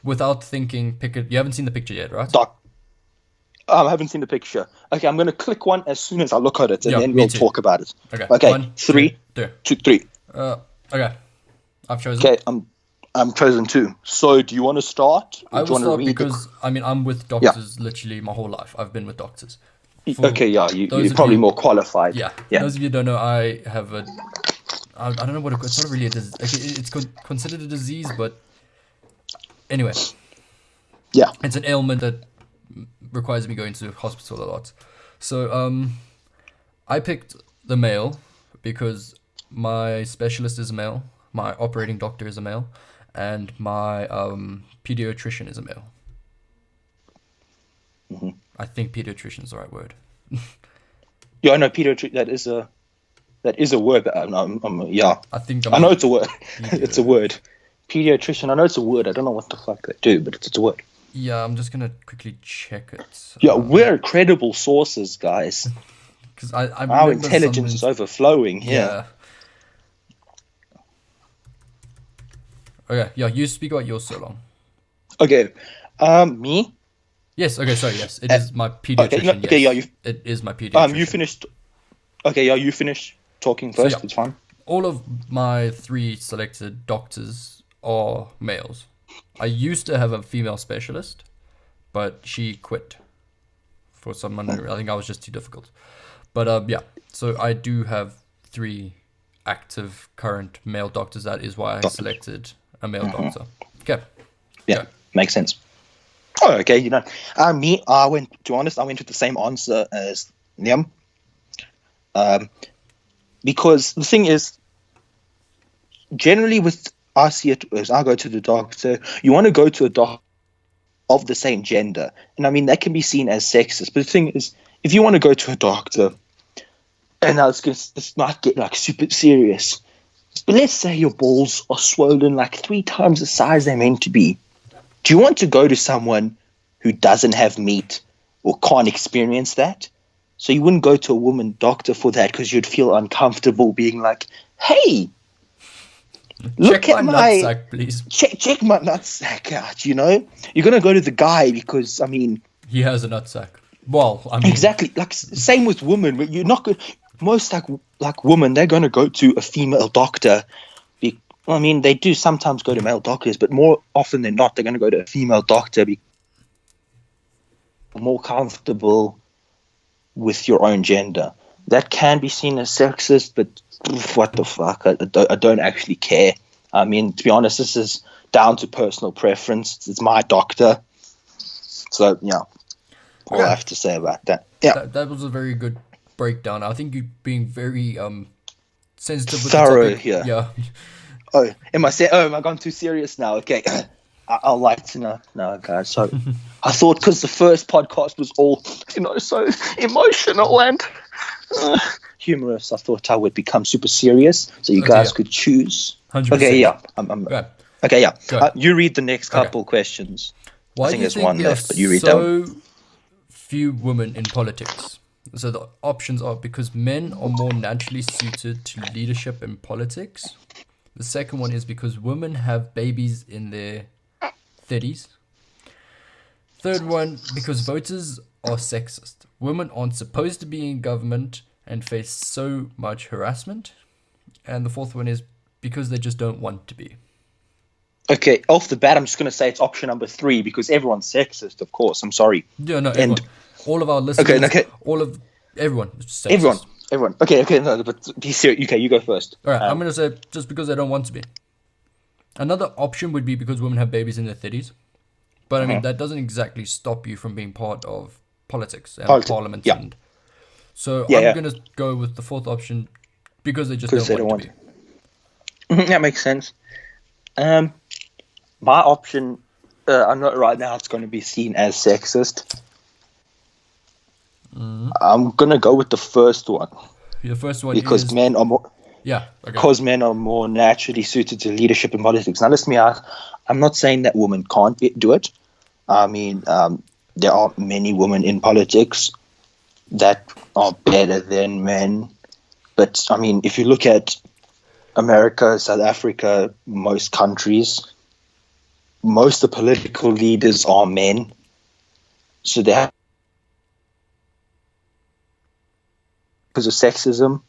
Without thinking, pick it. You haven't seen the picture yet, right? Doc. I haven't seen the picture. Okay, I'm going to click one as soon as I look at it, and Yeah, then me we'll too. talk about it. Okay. Okay, One, three, two. 3. Okay. I've chosen. Okay, I'm chosen two. So, do you want to start? I Or do will you want start to read because I mean I'm with doctors literally my whole life. I've been with doctors. For Okay, yeah, those you're of probably you- more qualified. Yeah. Yeah. Those of you who don't know, I have I don't know what it's not really a disease. Okay, it's considered a disease, but anyway, Yeah. it's an ailment that requires me going to hospital a lot. So I picked the male because my specialist is a male, my operating doctor is a male, and my pediatrician is a male. Mm-hmm. I think pediatrician is the right word. Yeah, I know, pediatric. That is a word. But yeah, I think I know it's a word. Pedio. It's a word. Pediatrician. I know it's a word. I don't know what the fuck they do, but it's a word. Yeah, I'm just gonna quickly check it. Yeah, we're credible sources, guys. Because I Our remember intelligence is something- overflowing here. Okay, yeah, you speak about yours so long. Okay, me. Yes, okay, sorry, yes. It is my pediatrician, okay, yeah, yes. It is my pediatrician. You finished. Okay, yeah, you finished talking first. yeah. It's fine. All of my 3 selected doctors are males. I used to have a female specialist, but she quit for some unknown. I think I was just too difficult. But yeah, so I do have 3 active current male doctors. That is why I selected a male doctor. Okay. Yeah, makes sense. Oh, okay. You know, me. I went. To be honest, I went with the same answer as Liam. Because the thing is, generally with I see it as I go to the doctor, you want to go to a doctor of the same gender. And I mean, that can be seen as sexist. But the thing is, if you want to go to a doctor, and this might get like super serious, but let's say your balls are swollen like 3 times the size they're meant to be. Do you want to go to someone who doesn't have meat or can't experience that? So you wouldn't go to a woman doctor for that because you'd feel uncomfortable being like, hey, look Check at my my nutsack, please. check my nutsack out, you know? You're going to go to the guy because, I mean... He has a nutsack. Well, I mean... Exactly. Like, same with women. You're not good. Most, like women, they're going to go to a female doctor I mean, they do sometimes go to male doctors, but more often than not, they're going to go to a female doctor, be more comfortable with your own gender. That can be seen as sexist, but what the fuck? I don't actually care. I mean, to be honest, this is down to personal preference. It's my doctor. So, yeah, all I have to say about that. Yeah, That was a very good breakdown. I think you're being very sensitive with thorough the topic. here. Yeah. Am I gone too serious now? Okay. I'll like to know. No, guys. So I thought because the first podcast was all, so emotional and humorous, I thought I would become super serious so you guys could choose. 100%. Okay, yeah. Okay. Okay, yeah. Go. You read the next couple questions. Why I think do you there's one there left, but you read so that. few women in politics? So the options are because men are more naturally suited to leadership in politics. The second one is because women have babies in their 30s. Third one, because voters are sexist. Women aren't supposed to be in government and face so much harassment. And the fourth one is because they just don't want to be. Okay, off the bat, I'm just going to say it's option number 3 because everyone's sexist, of course. I'm sorry. Yeah, no, everyone. All of our listeners. Okay. Everyone. Sexist. Everyone. Okay, no, but be serious. Okay, you go first. All right, I'm going to say just because they don't want to be. Another option would be because women have babies in their 30s. But I mean, that doesn't exactly stop you from being part of politics and parliament. Yeah. And so Yeah, I'm going to go with the fourth option because they just don't want to be. That makes sense. My option, I know right now it's going to be seen as sexist. I'm going to go with the first one. The first one because is... men are more... Yeah, okay. Because men are more naturally suited to leadership in politics. Now, listen to me out. I'm not saying that women can't do it. I mean, there are many women in politics that are better than men. But, I mean, if you look at America, South Africa, most countries, most of the political leaders are men. So they have... because of sexism.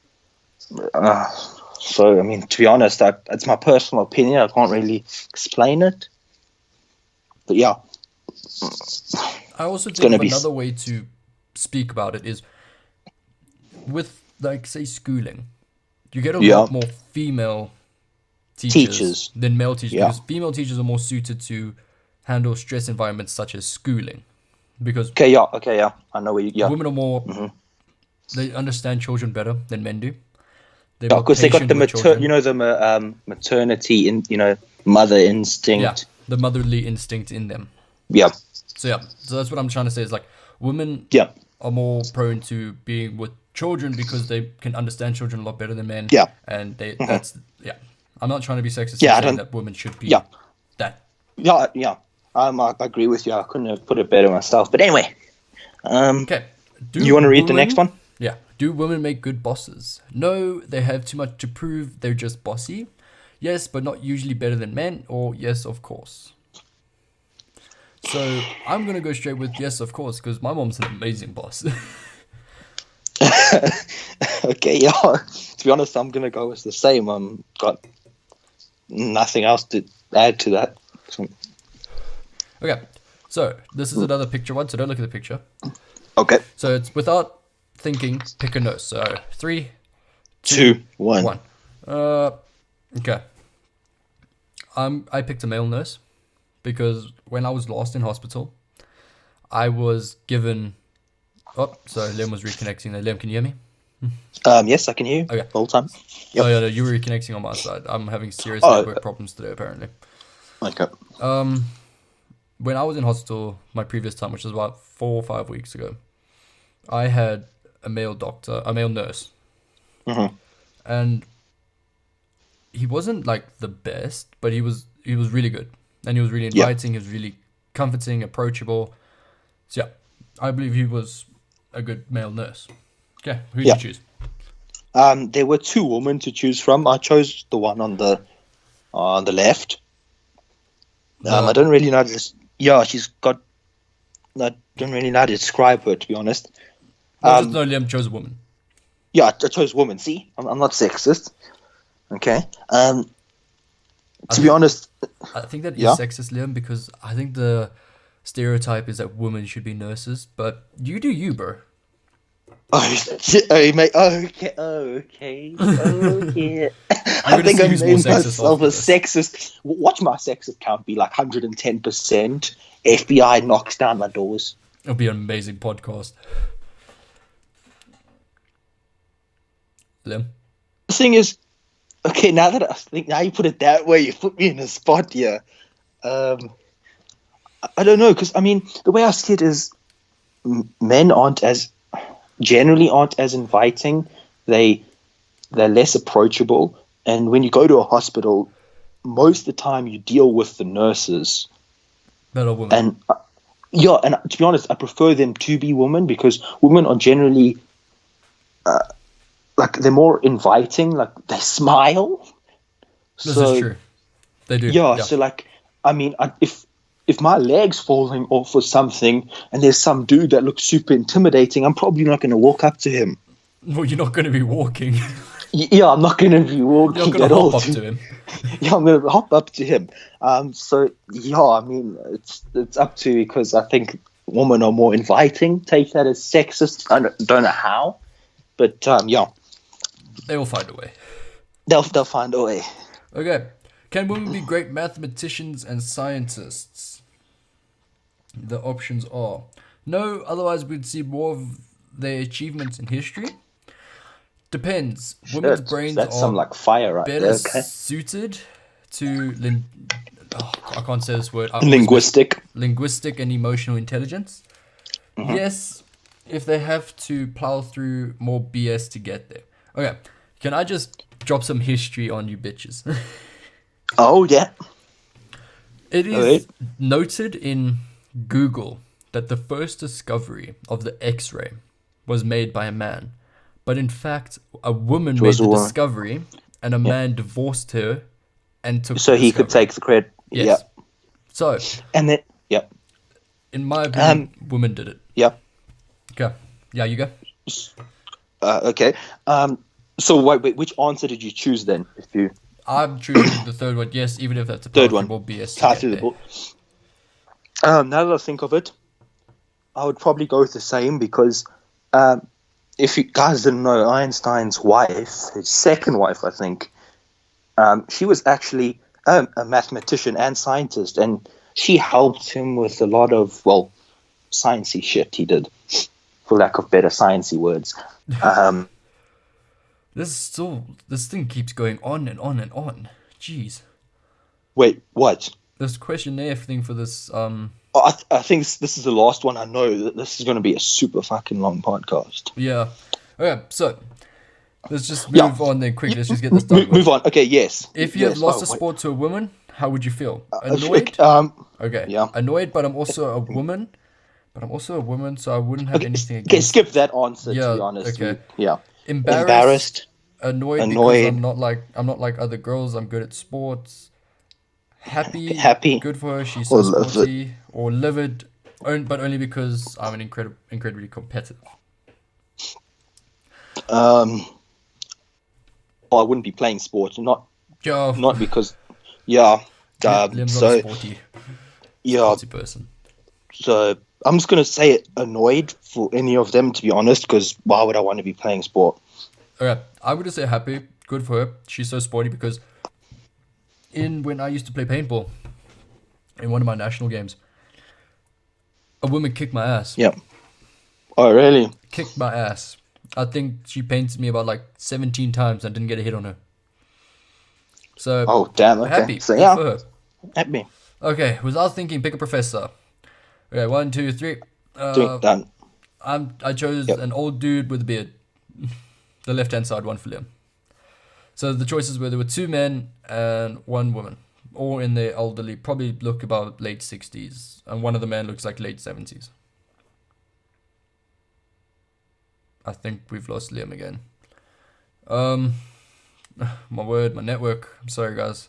So, I mean, to be honest, that's my personal opinion. I can't really explain it. But yeah. I also think another way to speak about it is with, like, say, schooling. You get a lot more female teachers than male teachers. Because female teachers are more suited to handle stress environments such as schooling. Because I know where you... women are more... They understand children better than men do. Because they got the maternity mother instinct. Yeah, the motherly instinct in them. Yeah. So that's what I'm trying to say is like women are more prone to being with children because they can understand children a lot better than men. Yeah. And I'm not trying to be sexist. Yeah, saying that women should be that. Yeah. I agree with you. I couldn't have put it better myself. But anyway. Okay. You want to read the next one? Yeah. Do women make good bosses? No, they have too much to prove. They're just bossy. Yes, but not usually better than men. Or yes, of course. So I'm going to go straight with yes, of course, because my mom's an amazing boss. Okay, yeah. To be honest, I'm going to go with the same. Got nothing else to add to that. So. Okay, so this is another picture one, so don't look at the picture. Okay. So it's without thinking, pick a nurse. So 3, 2, 1. Okay. I picked a male nurse because when I was last in hospital, I was given... Oh, sorry, Liam was reconnecting there. Liam, can you hear me? Yes, I can hear you. Okay. The whole time. Yep. Oh, yeah, no, you were reconnecting on my side. I'm having serious network problems today, apparently. Okay. When I was in hospital, my previous time, which was about 4 or 5 weeks ago, I had a male nurse. Mm-hmm. And he wasn't like the best, but he was really good. And he was really inviting, he was really comforting, approachable. So yeah, I believe he was a good male nurse. Okay, who did you choose? There were 2 women to choose from. I chose the one on the left. I don't really know this. Yeah, she's got... I don't really know how to describe her, to be honest. Just know Liam chose a woman. Yeah, I chose woman. See? I'm not sexist. Okay. To be honest, I think that is yeah. sexist, Liam, because I think the stereotype is that women should be nurses, but you do you, bro. Oh, mate. Okay. We're I gonna think see I who's more made sexist myself after a this. sexist. Watch my sexist count be like 110%. FBI knocks down my doors. It'll be an amazing podcast. Liam? The thing is, okay, now you put it that way, you put me in a spot here. I don't know, because I mean, the way I see it is, men generally aren't as inviting. They're less approachable, and when you go to a hospital, most of the time you deal with the nurses. Better woman. And and to be honest, I prefer them to be women because women are generally like they're more inviting. Like they smile. This is true. They do. Yeah. So like, I mean, if my leg's falling off or something, and there's some dude that looks super intimidating, I'm probably not going to walk up to him. Well, you're not going to be walking. Yeah, I'm not going to be walking You're going at to all. hop up to him. Yeah, I'm going to hop up to him. So yeah, I mean, it's up to because I think women are more inviting. Take that as sexist. I don't know how, but yeah, They will find a way. they'll find a way. Okay. Can women be great mathematicians and scientists? The options are no, otherwise we'd see more of their achievements in history. Depends. Women's brains That's are some like fire right better there. Okay. suited to I can't say this word. Linguistic and emotional intelligence. Mm-hmm. Yes, if they have to plow through more BS to get there. Okay, can I just drop some history on you bitches? Oh yeah. It is noted in Google that the first discovery of the X-ray was made by a man. But in fact, a woman made the discovery and a man divorced her and took so the he could take the credit. Yes. Yeah. So, and then, yeah. In my opinion, women did it. Yeah. Okay. Yeah, you go. Okay. So wait, which answer did you choose then? If you, I'm choosing the third one. Yes, even if that's a third one. More BS. Now that I think of it, I would probably go with the same because if you guys didn't know, Einstein's wife, his second wife, I think, she was actually a mathematician and scientist, and she helped him with a lot of, well, sciencey shit he did, for lack of better sciencey words. This thing keeps going on and on and on. Jeez. Wait, what? This questionnaire thing for this. I think this is the last one. I know that this is going to be a super fucking long podcast. Yeah. Okay, so let's just move on then quick. Let's just get this done. Move on. Okay, yes. If you had lost a sport to a woman, how would you feel? Annoyed? Okay. Yeah. Annoyed, but I'm also a woman. So I wouldn't have anything against. Okay, skip that answer, to be honest. Okay. Yeah. Embarrassed. Annoyed because I'm not like other girls. I'm good at sports. Happy. Good for her. She's so sporty. Or livid, but only because I'm an incredibly competitive. I wouldn't be playing sports, not because, Liam's so not a sporty person. So I'm just gonna say it, annoyed for any of them, to be honest, because why would I want to be playing sport? Okay, I'm gonna say happy. Good for her. She's so sporty because when I used to play paintball in one of my national games, a woman kicked my ass. Yeah. Oh, really? Kicked my ass. I think she painted me about like 17 times and didn't get a hit on her. So. Oh, damn. Okay. Happy. So, good for her. Happy. Okay, without thinking, pick a professor. Okay, 1, 2, 3. Done. I chose an old dude with a beard. The left-hand side, one for Liam. So the choices were there were 2 men and 1 woman, all in their elderly, probably look about late 60s, and one of the men looks like late 70s. I think we've lost Liam again. My network. I'm sorry, guys.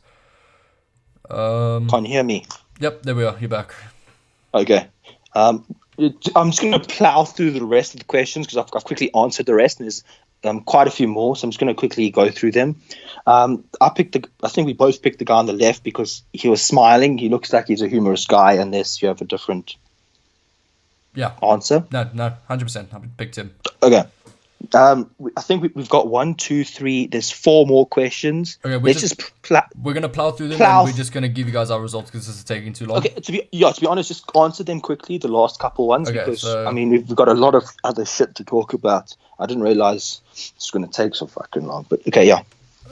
Can't hear me. Yep, there we are. You're back. Okay. I'm just going to plow through the rest of the questions because I've quickly answered the rest, and there's quite a few more, so I'm just going to quickly go through them. I think we both picked the guy on the left because he was smiling. He looks like he's a humorous guy, unless you have a different answer. No, 100%. I picked him. Okay. I think we've got 1, 2, 3. There's 4 more questions. Okay, we're gonna plow through them, and we're just gonna give you guys our results because this is taking too long. Okay, to be honest, just answer them quickly, the last couple ones, because I mean we've got a lot of other shit to talk about. I didn't realize it's gonna take so fucking long, but okay, yeah.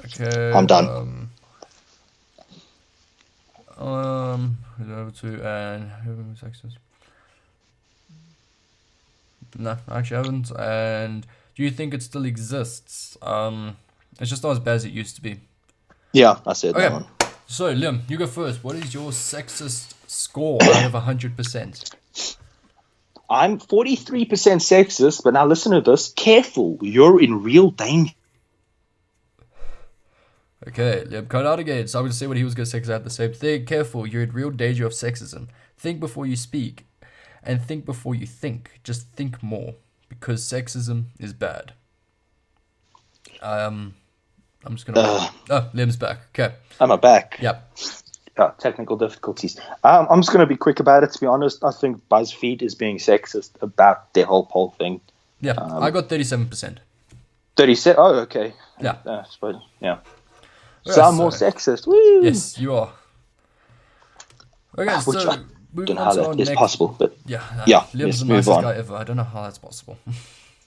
Okay, I'm done. Over to and no, I actually haven't. And do you think it still exists? It's just not as bad as it used to be. Yeah, I said that one. So, Liam, you go first. What is your sexist score out of 100%? I'm 43% sexist, but now listen to this. Careful, you're in real danger. Okay, Liam, cut out again. So I'm going to say what he was going to say because I had the same thing. Careful, you're in real danger of sexism. Think before you speak. And think before you think. Just think more. Because sexism is bad. I'm just going to... Liam's back. Okay. I'm back. Yep. Technical difficulties. I'm just going to be quick about it, to be honest. I think BuzzFeed is being sexist about their whole poll thing. Yeah, I got 37%. 37? Oh, okay. Yeah. I suppose, yeah. So I'm more sexist. Woo! Yes, you are. Okay, Which so... I don't know how that is possible, but... Yeah, let's Liam's the move nicest on. guy ever. I don't know how that's possible.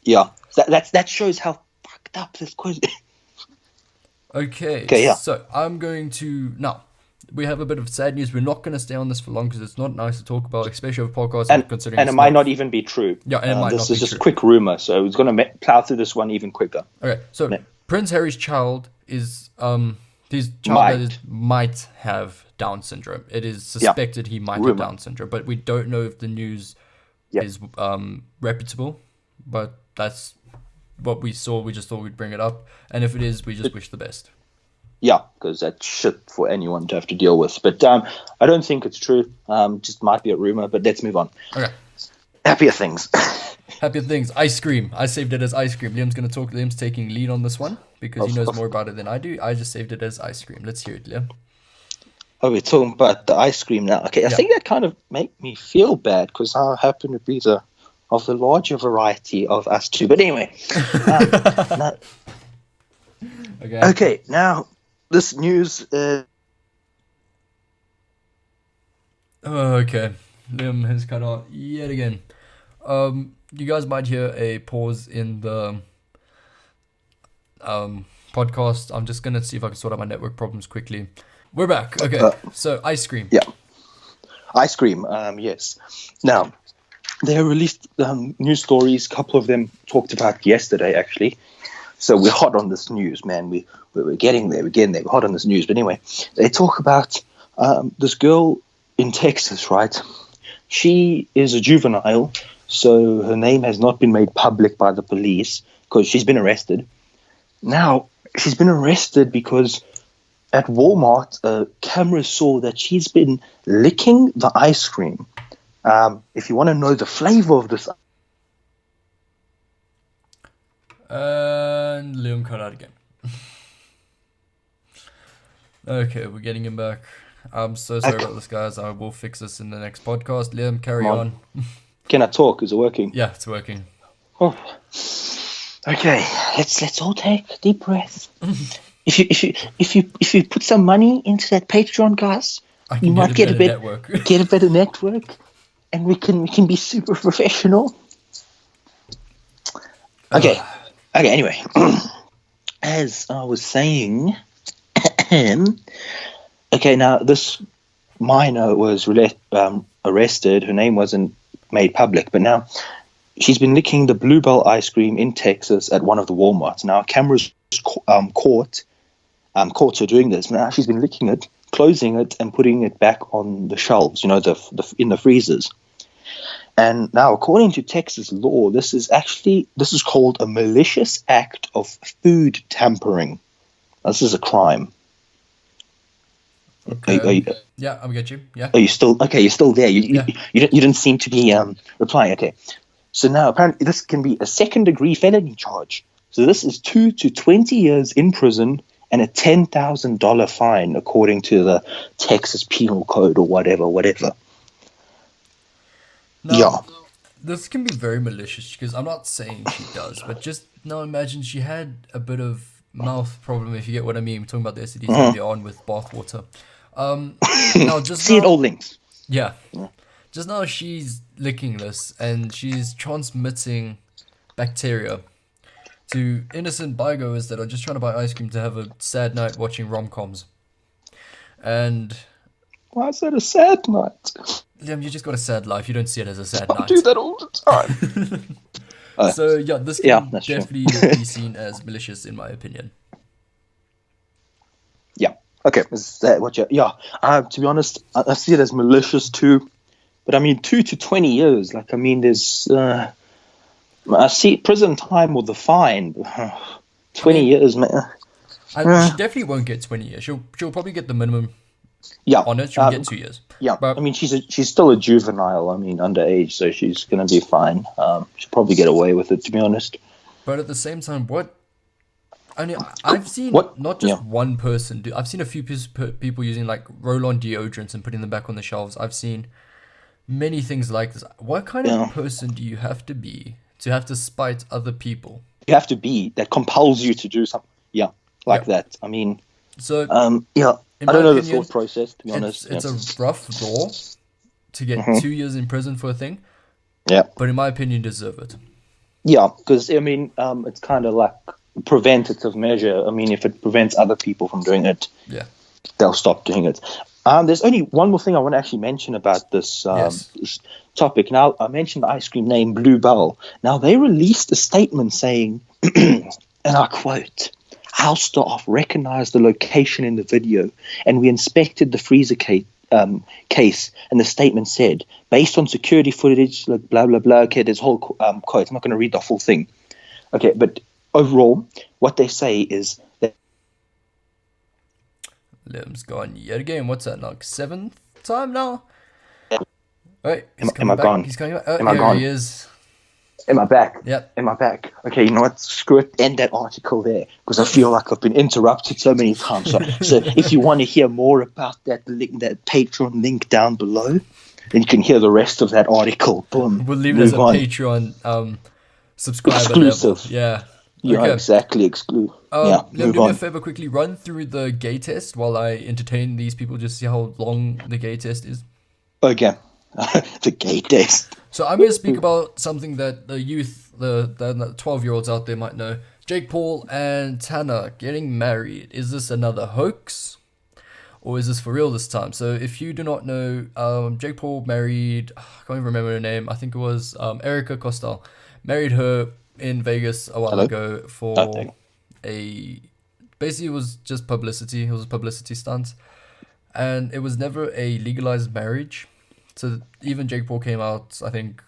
Yeah, that shows how fucked up this quiz is. Okay, yeah. So I'm going to... Now, we have a bit of sad news. We're not going to stay on this for long because it's not nice to talk about, especially over podcasts. And it might not even be true. Yeah, and it might not be true. This is just quick rumor, so it's going to plow through this one even quicker. Okay, so Prince Harry's child is... his child might have Down syndrome. It is suspected he might have Down syndrome, but we don't know if the news is reputable. But that's what we saw. We just thought we'd bring it up. And if it is, we just wish the best. Yeah, because that's shit for anyone to have to deal with. But I don't think it's true. Just might be a rumor, but let's move on. Okay. Happier things. Happier things. Ice cream. I saved it as ice cream. Liam's going to talk. Liam's taking lead on this one because he knows more about it than I do. I just saved it as ice cream. Let's hear it, Liam. Oh, we're talking about the ice cream now. Okay, I think that kind of make me feel bad because I happen to be of the larger variety of us two. But anyway. Okay, now this news... Okay, Liam has cut out yet again. You guys might hear a pause in the podcast. I'm just going to see if I can sort out my network problems quickly. We're back. Okay, so ice cream. Yeah, ice cream, yes. Now, they released news stories. A couple of them talked about yesterday, actually. So we're hot on this news, man. We're getting there. We're hot on this news. But anyway, they talk about this girl in Texas, right? She is a juvenile, so her name has not been made public by the police because she's been arrested. Now, she's been arrested because at Walmart, a camera saw that she's been licking the ice cream. If you want to know the flavor of this... And Liam cut out again. Okay, we're getting him back. I'm so sorry about this, guys. I will fix this in the next podcast. Liam, carry on. Can I talk? Is it working? Yeah, it's working. Oh. Okay, let's all take a deep breath. If you put some money into that Patreon, guys, you might get a better network, and we can be super professional. Okay. Anyway, as I was saying, okay. Now this minor was arrested. Her name wasn't made public, but now she's been licking the Bluebell ice cream in Texas at one of the Walmarts. Now cameras caught her doing this. Now she's been licking it, closing it, and putting it back on the shelves. You know, in the freezers. And now, according to Texas law, this is called a malicious act of food tampering. This is a crime. Okay. Yeah, I'll get you. Yeah. Are you still okay? You're still there. You didn't seem to be replying. Okay. So now, apparently, this can be a second-degree felony charge. So this is 2 to 20 years in prison and a $10,000 fine, according to the Texas Penal Code or whatever. Now, this can be very malicious because I'm not saying she does, but just now imagine she had a bit of mouth problem, if you get what I mean. We're talking about the STDs earlier on with bathwater. Now, just See now, it all links. yeah. Just now she's licking this and she's transmitting bacteria to innocent buygoers that are just trying to buy ice cream to have a sad night watching rom-coms. And Why is that a sad night? Liam, you just got a sad life. You don't see it as a sad I night. do that all the time. So yeah, this can definitely be seen as malicious in my opinion. Yeah. Okay. Is that what you? Yeah. To be honest, I see it as malicious too. But I mean, 2 to 20 years. Like, I mean, there's. I see prison time or the fine. 20 years, man. She definitely won't get 20 years. She'll probably get the minimum. Yeah. On it, she'll get 2 years. Yeah. But, I mean, she's still a juvenile. I mean, underage, so she's gonna be fine. She'll probably get away with it, to be honest. But at the same time, I've seen not just one person do. I've seen a few people using like roll-on deodorants and putting them back on the shelves. I've seen many things like this. What kind of person do you have to have to spite other people? You have to be that compels you to do something. Yeah, that. I mean, so I don't know the thought process, to be honest. It's a rough law to get 2 years in prison for a thing. Yeah, but in my opinion, deserve it. Yeah, because I mean, it's kind of like a preventative measure. I mean, if it prevents other people from doing it, they'll stop doing it. There's only one more thing I want to actually mention about this this topic. Now, I mentioned the ice cream name Blue Bell. Now, they released a statement saying, and I quote, "Our staff recognized the location in the video, and we inspected the freezer case, and the statement said, based on security footage, like blah, blah, blah." Okay, there's a whole quote. I'm not going to read the full thing. Okay, but overall, what they say is that... Liam's gone yet again. What's that, like 7th time now? Wait, am I gone? He's coming back. Oh, am I gone? He is. Am I back? Yep. Am I back? Okay, you know what? Screw it. End that article there, because I feel like I've been interrupted so many times. So if you want to hear more about that link, that Patreon link down below, then you can hear the rest of that article. Boom. We'll leave it as a Patreon subscriber exclusive level. Yeah. Yeah, okay. Exactly. Exclusive. Liam, do me a favor, quickly run through the gay test while I entertain these people, just to see how long the gay test is. Okay. The gay test. So I'm going to speak about something that the youth, the 12-year-olds out there might know. Jake Paul and Tana getting married. Is this another hoax? Or is this for real this time? So if you do not know, Jake Paul married, I can't even remember her name. I think it was Erica Costal. Married her in Vegas a while ago for basically it was just publicity. It was a publicity stunt. And it was never a legalized marriage. So even Jake Paul came out, I think,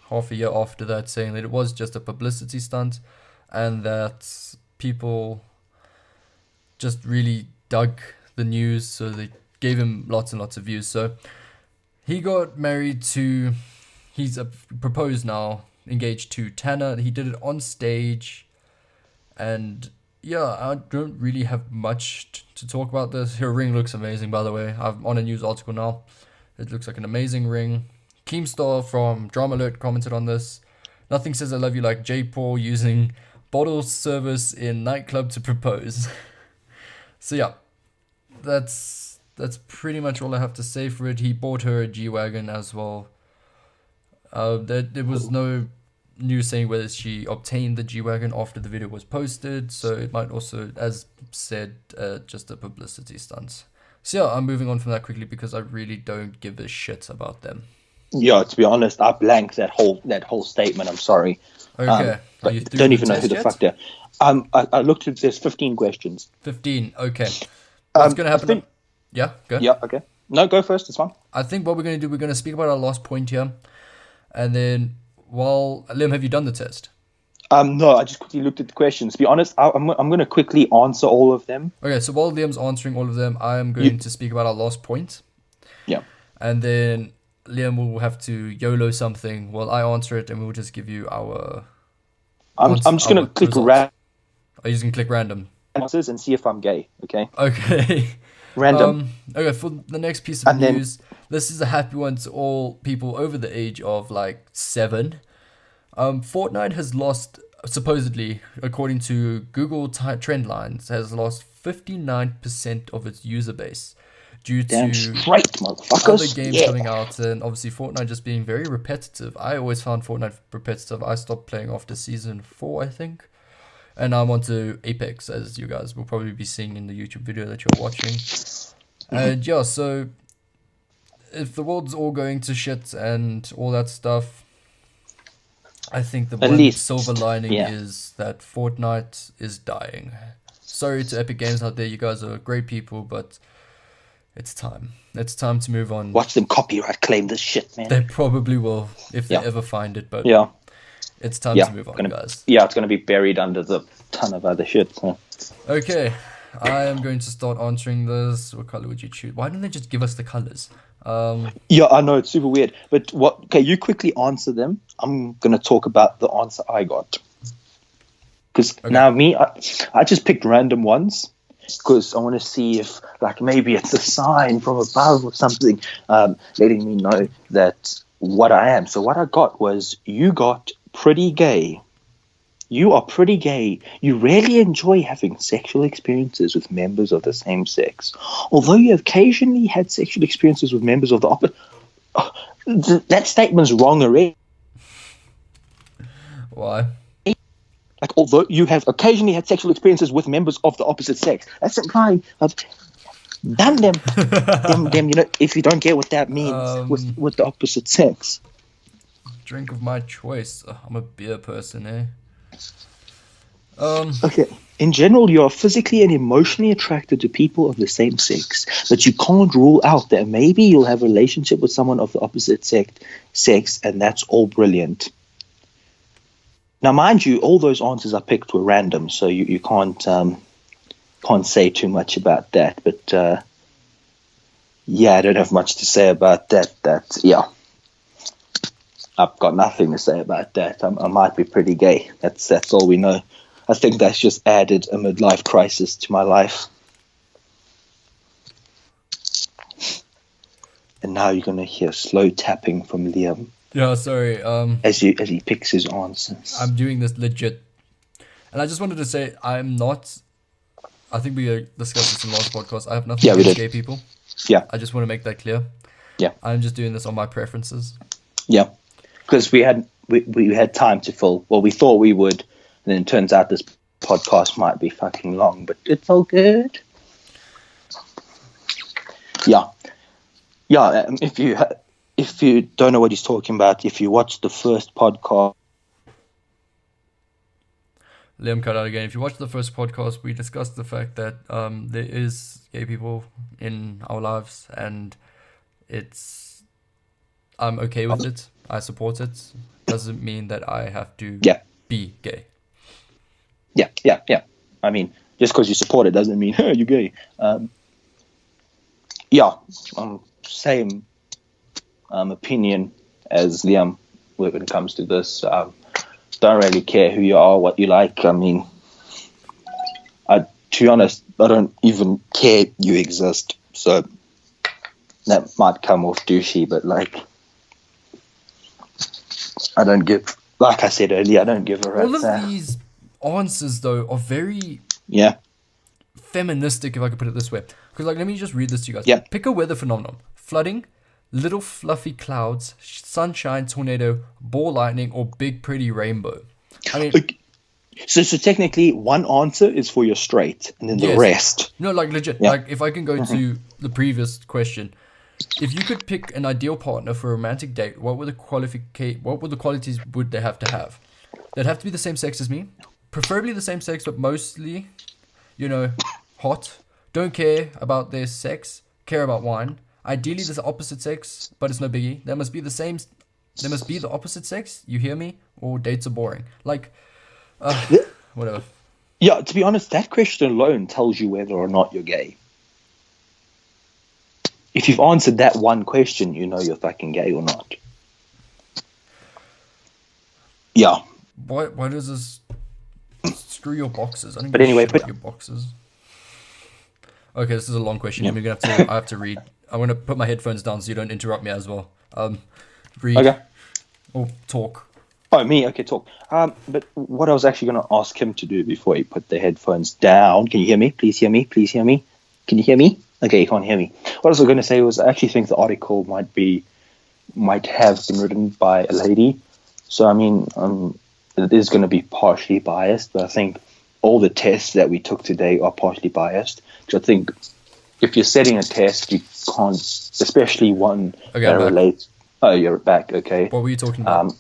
half a year after that, saying that it was just a publicity stunt and that people just really dug the news, so they gave him lots and lots of views. So he got married to, he's proposed now, engaged to Tana. He did it on stage, and yeah, I don't really have much to talk about this. Her ring looks amazing, by the way. I'm on a news article now. It looks like an amazing ring. Keemstar from Drama Alert commented on this. Nothing says I love you like Jake Paul using bottle service in nightclub to propose. So yeah, that's pretty much all I have to say for it. He bought her a G-Wagon as well. There was no news saying whether she obtained the G-Wagon after the video was posted, so it might also, as said, just a publicity stunt. So yeah, I'm moving on from that quickly because I really don't give a shit about them. Yeah, to be honest, I blanked that whole statement. I'm sorry. Okay. But don't even know who the fuck they are. I looked at there's 15 questions. 15. Okay. What's gonna happen? Yeah. Go. Yeah. Okay. No, go first. It's fine. I think what we're gonna do, we're gonna speak about our last point here, and then Liam, have you done the test? No, I just quickly looked at the questions. To be honest, I'm going to quickly answer all of them. Okay, so while Liam's answering all of them, I am going to speak about our last point. Yeah. And then Liam will have to YOLO something while I answer it, and we'll just give you our I'm just gonna click random Are you just gonna click random? answers and see if I'm gay. Okay. Okay. Random. Okay, for the next piece of And then- news, this is a happy one to all people over the age of like 7. Fortnite has lost, supposedly, according to Google trend lines, has lost 59% of its user base due Damn to straight, motherfuckers. other games Yeah. coming out, and obviously Fortnite just being very repetitive. I always found Fortnite repetitive. I stopped playing after season 4, I think. And I'm on to Apex, as you guys will probably be seeing in the YouTube video that you're watching. And yeah, so if the world's all going to shit and all that stuff, I think the At one least, silver lining yeah. is that Fortnite is dying. Sorry to Epic Games out there, you guys are great people, but it's time. It's time to move on. Watch them copyright claim this shit, man. They probably will if Yeah. they ever find it, but Yeah. it's time Yeah. to move on, Gonna- guys. Yeah, it's gonna be buried under the ton of other shit. So. Okay, I am going to start answering this. What color would you choose? Why don't they just give us the colors? Yeah, I know it's super weird, but what? Okay, you quickly answer them. I'm gonna talk about the answer I got because now I just picked random ones because I want to see if like maybe it's a sign from above or something, letting me know that what I am. So what I got was you got pretty gay. You are pretty gay. You rarely enjoy having sexual experiences with members of the same sex. Although you have occasionally had sexual experiences with members of the opposite... that statement's wrong already. Why? Like, although you have occasionally had sexual experiences with members of the opposite sex. That's implying I've done them. them, you know, if you don't get what that means with the opposite sex. Drink of my choice. Ugh, I'm a beer person, eh? Okay. In general, you are physically and emotionally attracted to people of the same sex, but you can't rule out that maybe you'll have a relationship with someone of the opposite sex, and that's all brilliant. Now, mind you, all those answers I picked were random, so you can't say too much about that. But yeah, I don't have much to say about that. Yeah, I've got nothing to say about that. I might be pretty gay. That's all we know. I think that's just added a midlife crisis to my life. And now you're gonna hear slow tapping from Liam. Yeah, sorry. As he picks his answers. I'm doing this legit, and I just wanted to say I'm not. I think we discussed this in the last podcast. I have nothing against gay people. Yeah. I just want to make that clear. Yeah. I'm just doing this on my preferences. Yeah, because we had time to fill. Well, we thought we would. And then it turns out this podcast might be fucking long, but it's all good. Yeah. If you don't know what he's talking about, if you watch the first podcast, Liam cut out again. If you watch the first podcast, we discussed the fact that there is gay people in our lives, and I'm okay with it. I support it. Doesn't mean that I have to be gay. Yeah. I mean, just because you support it doesn't mean you're gay. Same opinion as Liam when it comes to this. Don't really care who you are, what you like. I mean, to be honest, I don't even care you exist. So that might come off douchey, but like, I don't give. Like I said earlier, I don't give a rat's. All of these answers, though, are very feministic, if I could put it this way. Because, like, let me just read this to you guys. Yeah. Pick a weather phenomenon: flooding, little fluffy clouds, sunshine, tornado, ball lightning, or big pretty rainbow. I mean, so technically, one answer is for your straight, and then the rest. No, like legit. Yeah. Like, if I can go to the previous question, if you could pick an ideal partner for a romantic date, what would the qualities would they have to have? They'd have to be the same sex as me, preferably the same sex, but mostly, hot. Don't care about their sex, care about wine. Ideally, there's the opposite sex, but it's no biggie. There must be the opposite sex. You hear me? Or dates are boring. Like, whatever. Yeah, to be honest, that question alone tells you whether or not you're gay. If you've answered that one question, you know you're fucking gay or not. Yeah. Why does this Screw your boxes. I don't But give a anyway, shit about your boxes. Okay, this is a long question. Yeah. We're gonna have to. I have to read. I'm gonna put my headphones down so you don't interrupt me as well. Read Okay. or talk. Oh, me? Okay, talk. But what I was actually going to ask him to do before he put the headphones down. Can you hear me? Please hear me. Please hear me. Can you hear me? Okay, you can't hear me. What I was going to say was I actually think the article might have been written by a lady. So I mean, it is going to be partially biased, but I think all the tests that we took today are partially biased. Because I think if you're setting a test, you can't, especially one that relates. Oh, you're back. Okay. What were you talking about?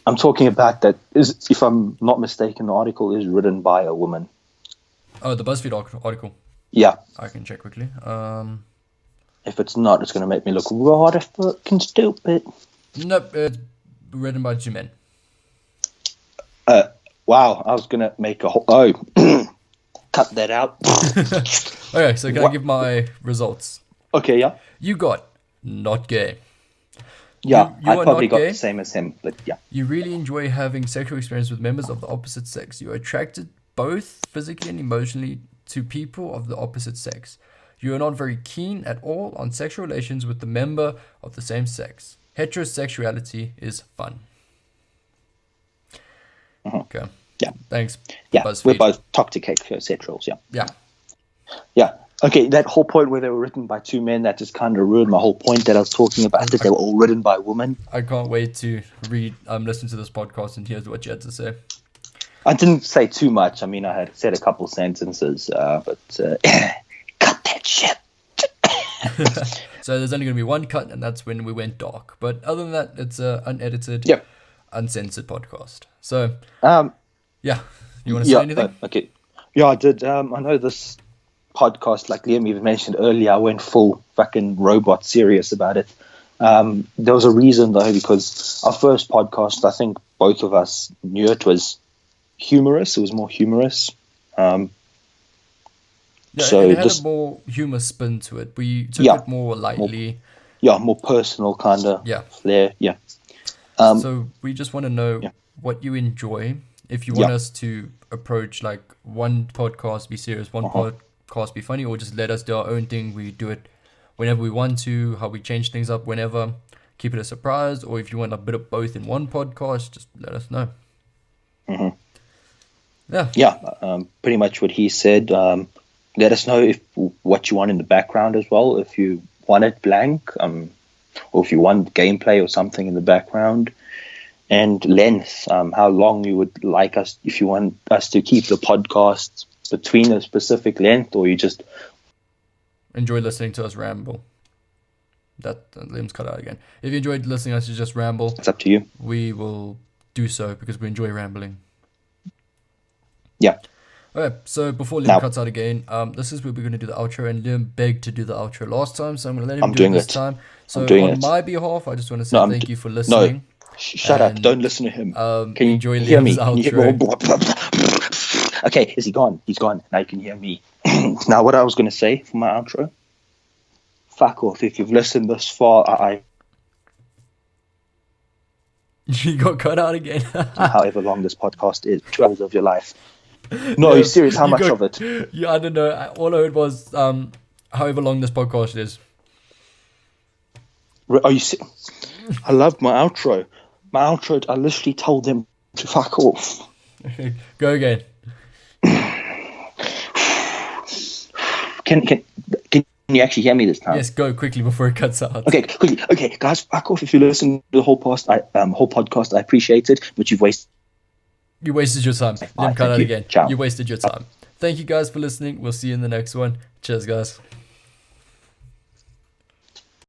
I'm talking about that. If I'm not mistaken, the article is written by a woman. Oh, the BuzzFeed article. Yeah. I can check quickly. If it's not, it's going to make me look rather fucking stupid. Nope, it's written by 2 men. Wow, I was going to make a whole... Oh, cut that out. Okay, so can I give my results? Okay, yeah. You got not gay. Yeah, you I are probably not got gay? the same as him, but yeah. You really enjoy having sexual experience with members of the opposite sex. You are attracted both physically and emotionally to people of the opposite sex. You are not very keen at all on sexual relations with the member of the same sex. Heterosexuality is fun. Okay. Yeah. Thanks. Yeah, BuzzFeed. we're both toxic heterosexuals, yeah. Yeah. Yeah. Okay, that whole point where they were written by 2 men, that just kind of ruined my whole point that I was talking about, that they were all written by women. I can't wait to listen to this podcast and hear what you had to say. I didn't say too much. I mean, I had said a couple sentences, but cut that shit. So there's only going to be one cut, and that's when we went dark. But other than that, it's a unedited, uncensored podcast. So, yeah. You want to say anything? Okay. Yeah, I did. I know this podcast, like Liam even mentioned earlier, I went full fucking robot serious about it. There was a reason, though, because our first podcast, I think both of us knew it was humorous. It was more humorous. So it had a more humor spin to it. We took it more lightly. More personal kind of flair. Yeah. So we just want to know what you enjoy. If you want us to approach like one podcast be serious, one podcast be funny, or just let us do our own thing. We do it whenever we want to, how we change things up whenever. Keep it a surprise. Or if you want a bit of both in one podcast, just let us know. Mm-hmm. Yeah. Pretty much what he said. Let us know what you want in the background as well. If you want it blank, or if you want gameplay or something in the background, and length. How long you would like us, if you want us to keep the podcast between a specific length, or you just enjoy listening to us ramble. That Liam's cut out again. If you enjoyed listening to us just ramble, it's up to you. We will do so because we enjoy rambling. Yeah. Okay, so before Liam cuts out again, this is where we're going to do the outro, and Liam begged to do the outro last time, so I'm going to let him do it this time. So on my behalf, I just want to say thank you for listening. No, shut up! Don't listen to him. Can you enjoy Liam's outro? Okay, is he gone? He's gone. Now you can hear me. Now, what I was going to say for my outro, fuck off. If you've listened this far, You got cut out again. However long this podcast is, 2 hours of your life. No, are you serious? How much of it? Yeah, I don't know. All I heard was however long this podcast is. Are you I love my outro. My outro, I literally told them to fuck off. Go again. Can you actually hear me this time? Yes, go quickly before it cuts out. Okay, quickly. Okay, guys, fuck off if you listen to the whole podcast. I appreciate it, but you wasted your time. Liam cut out again. Ciao. You wasted your time. Thank you guys for listening. We'll see you in the next one. Cheers, guys.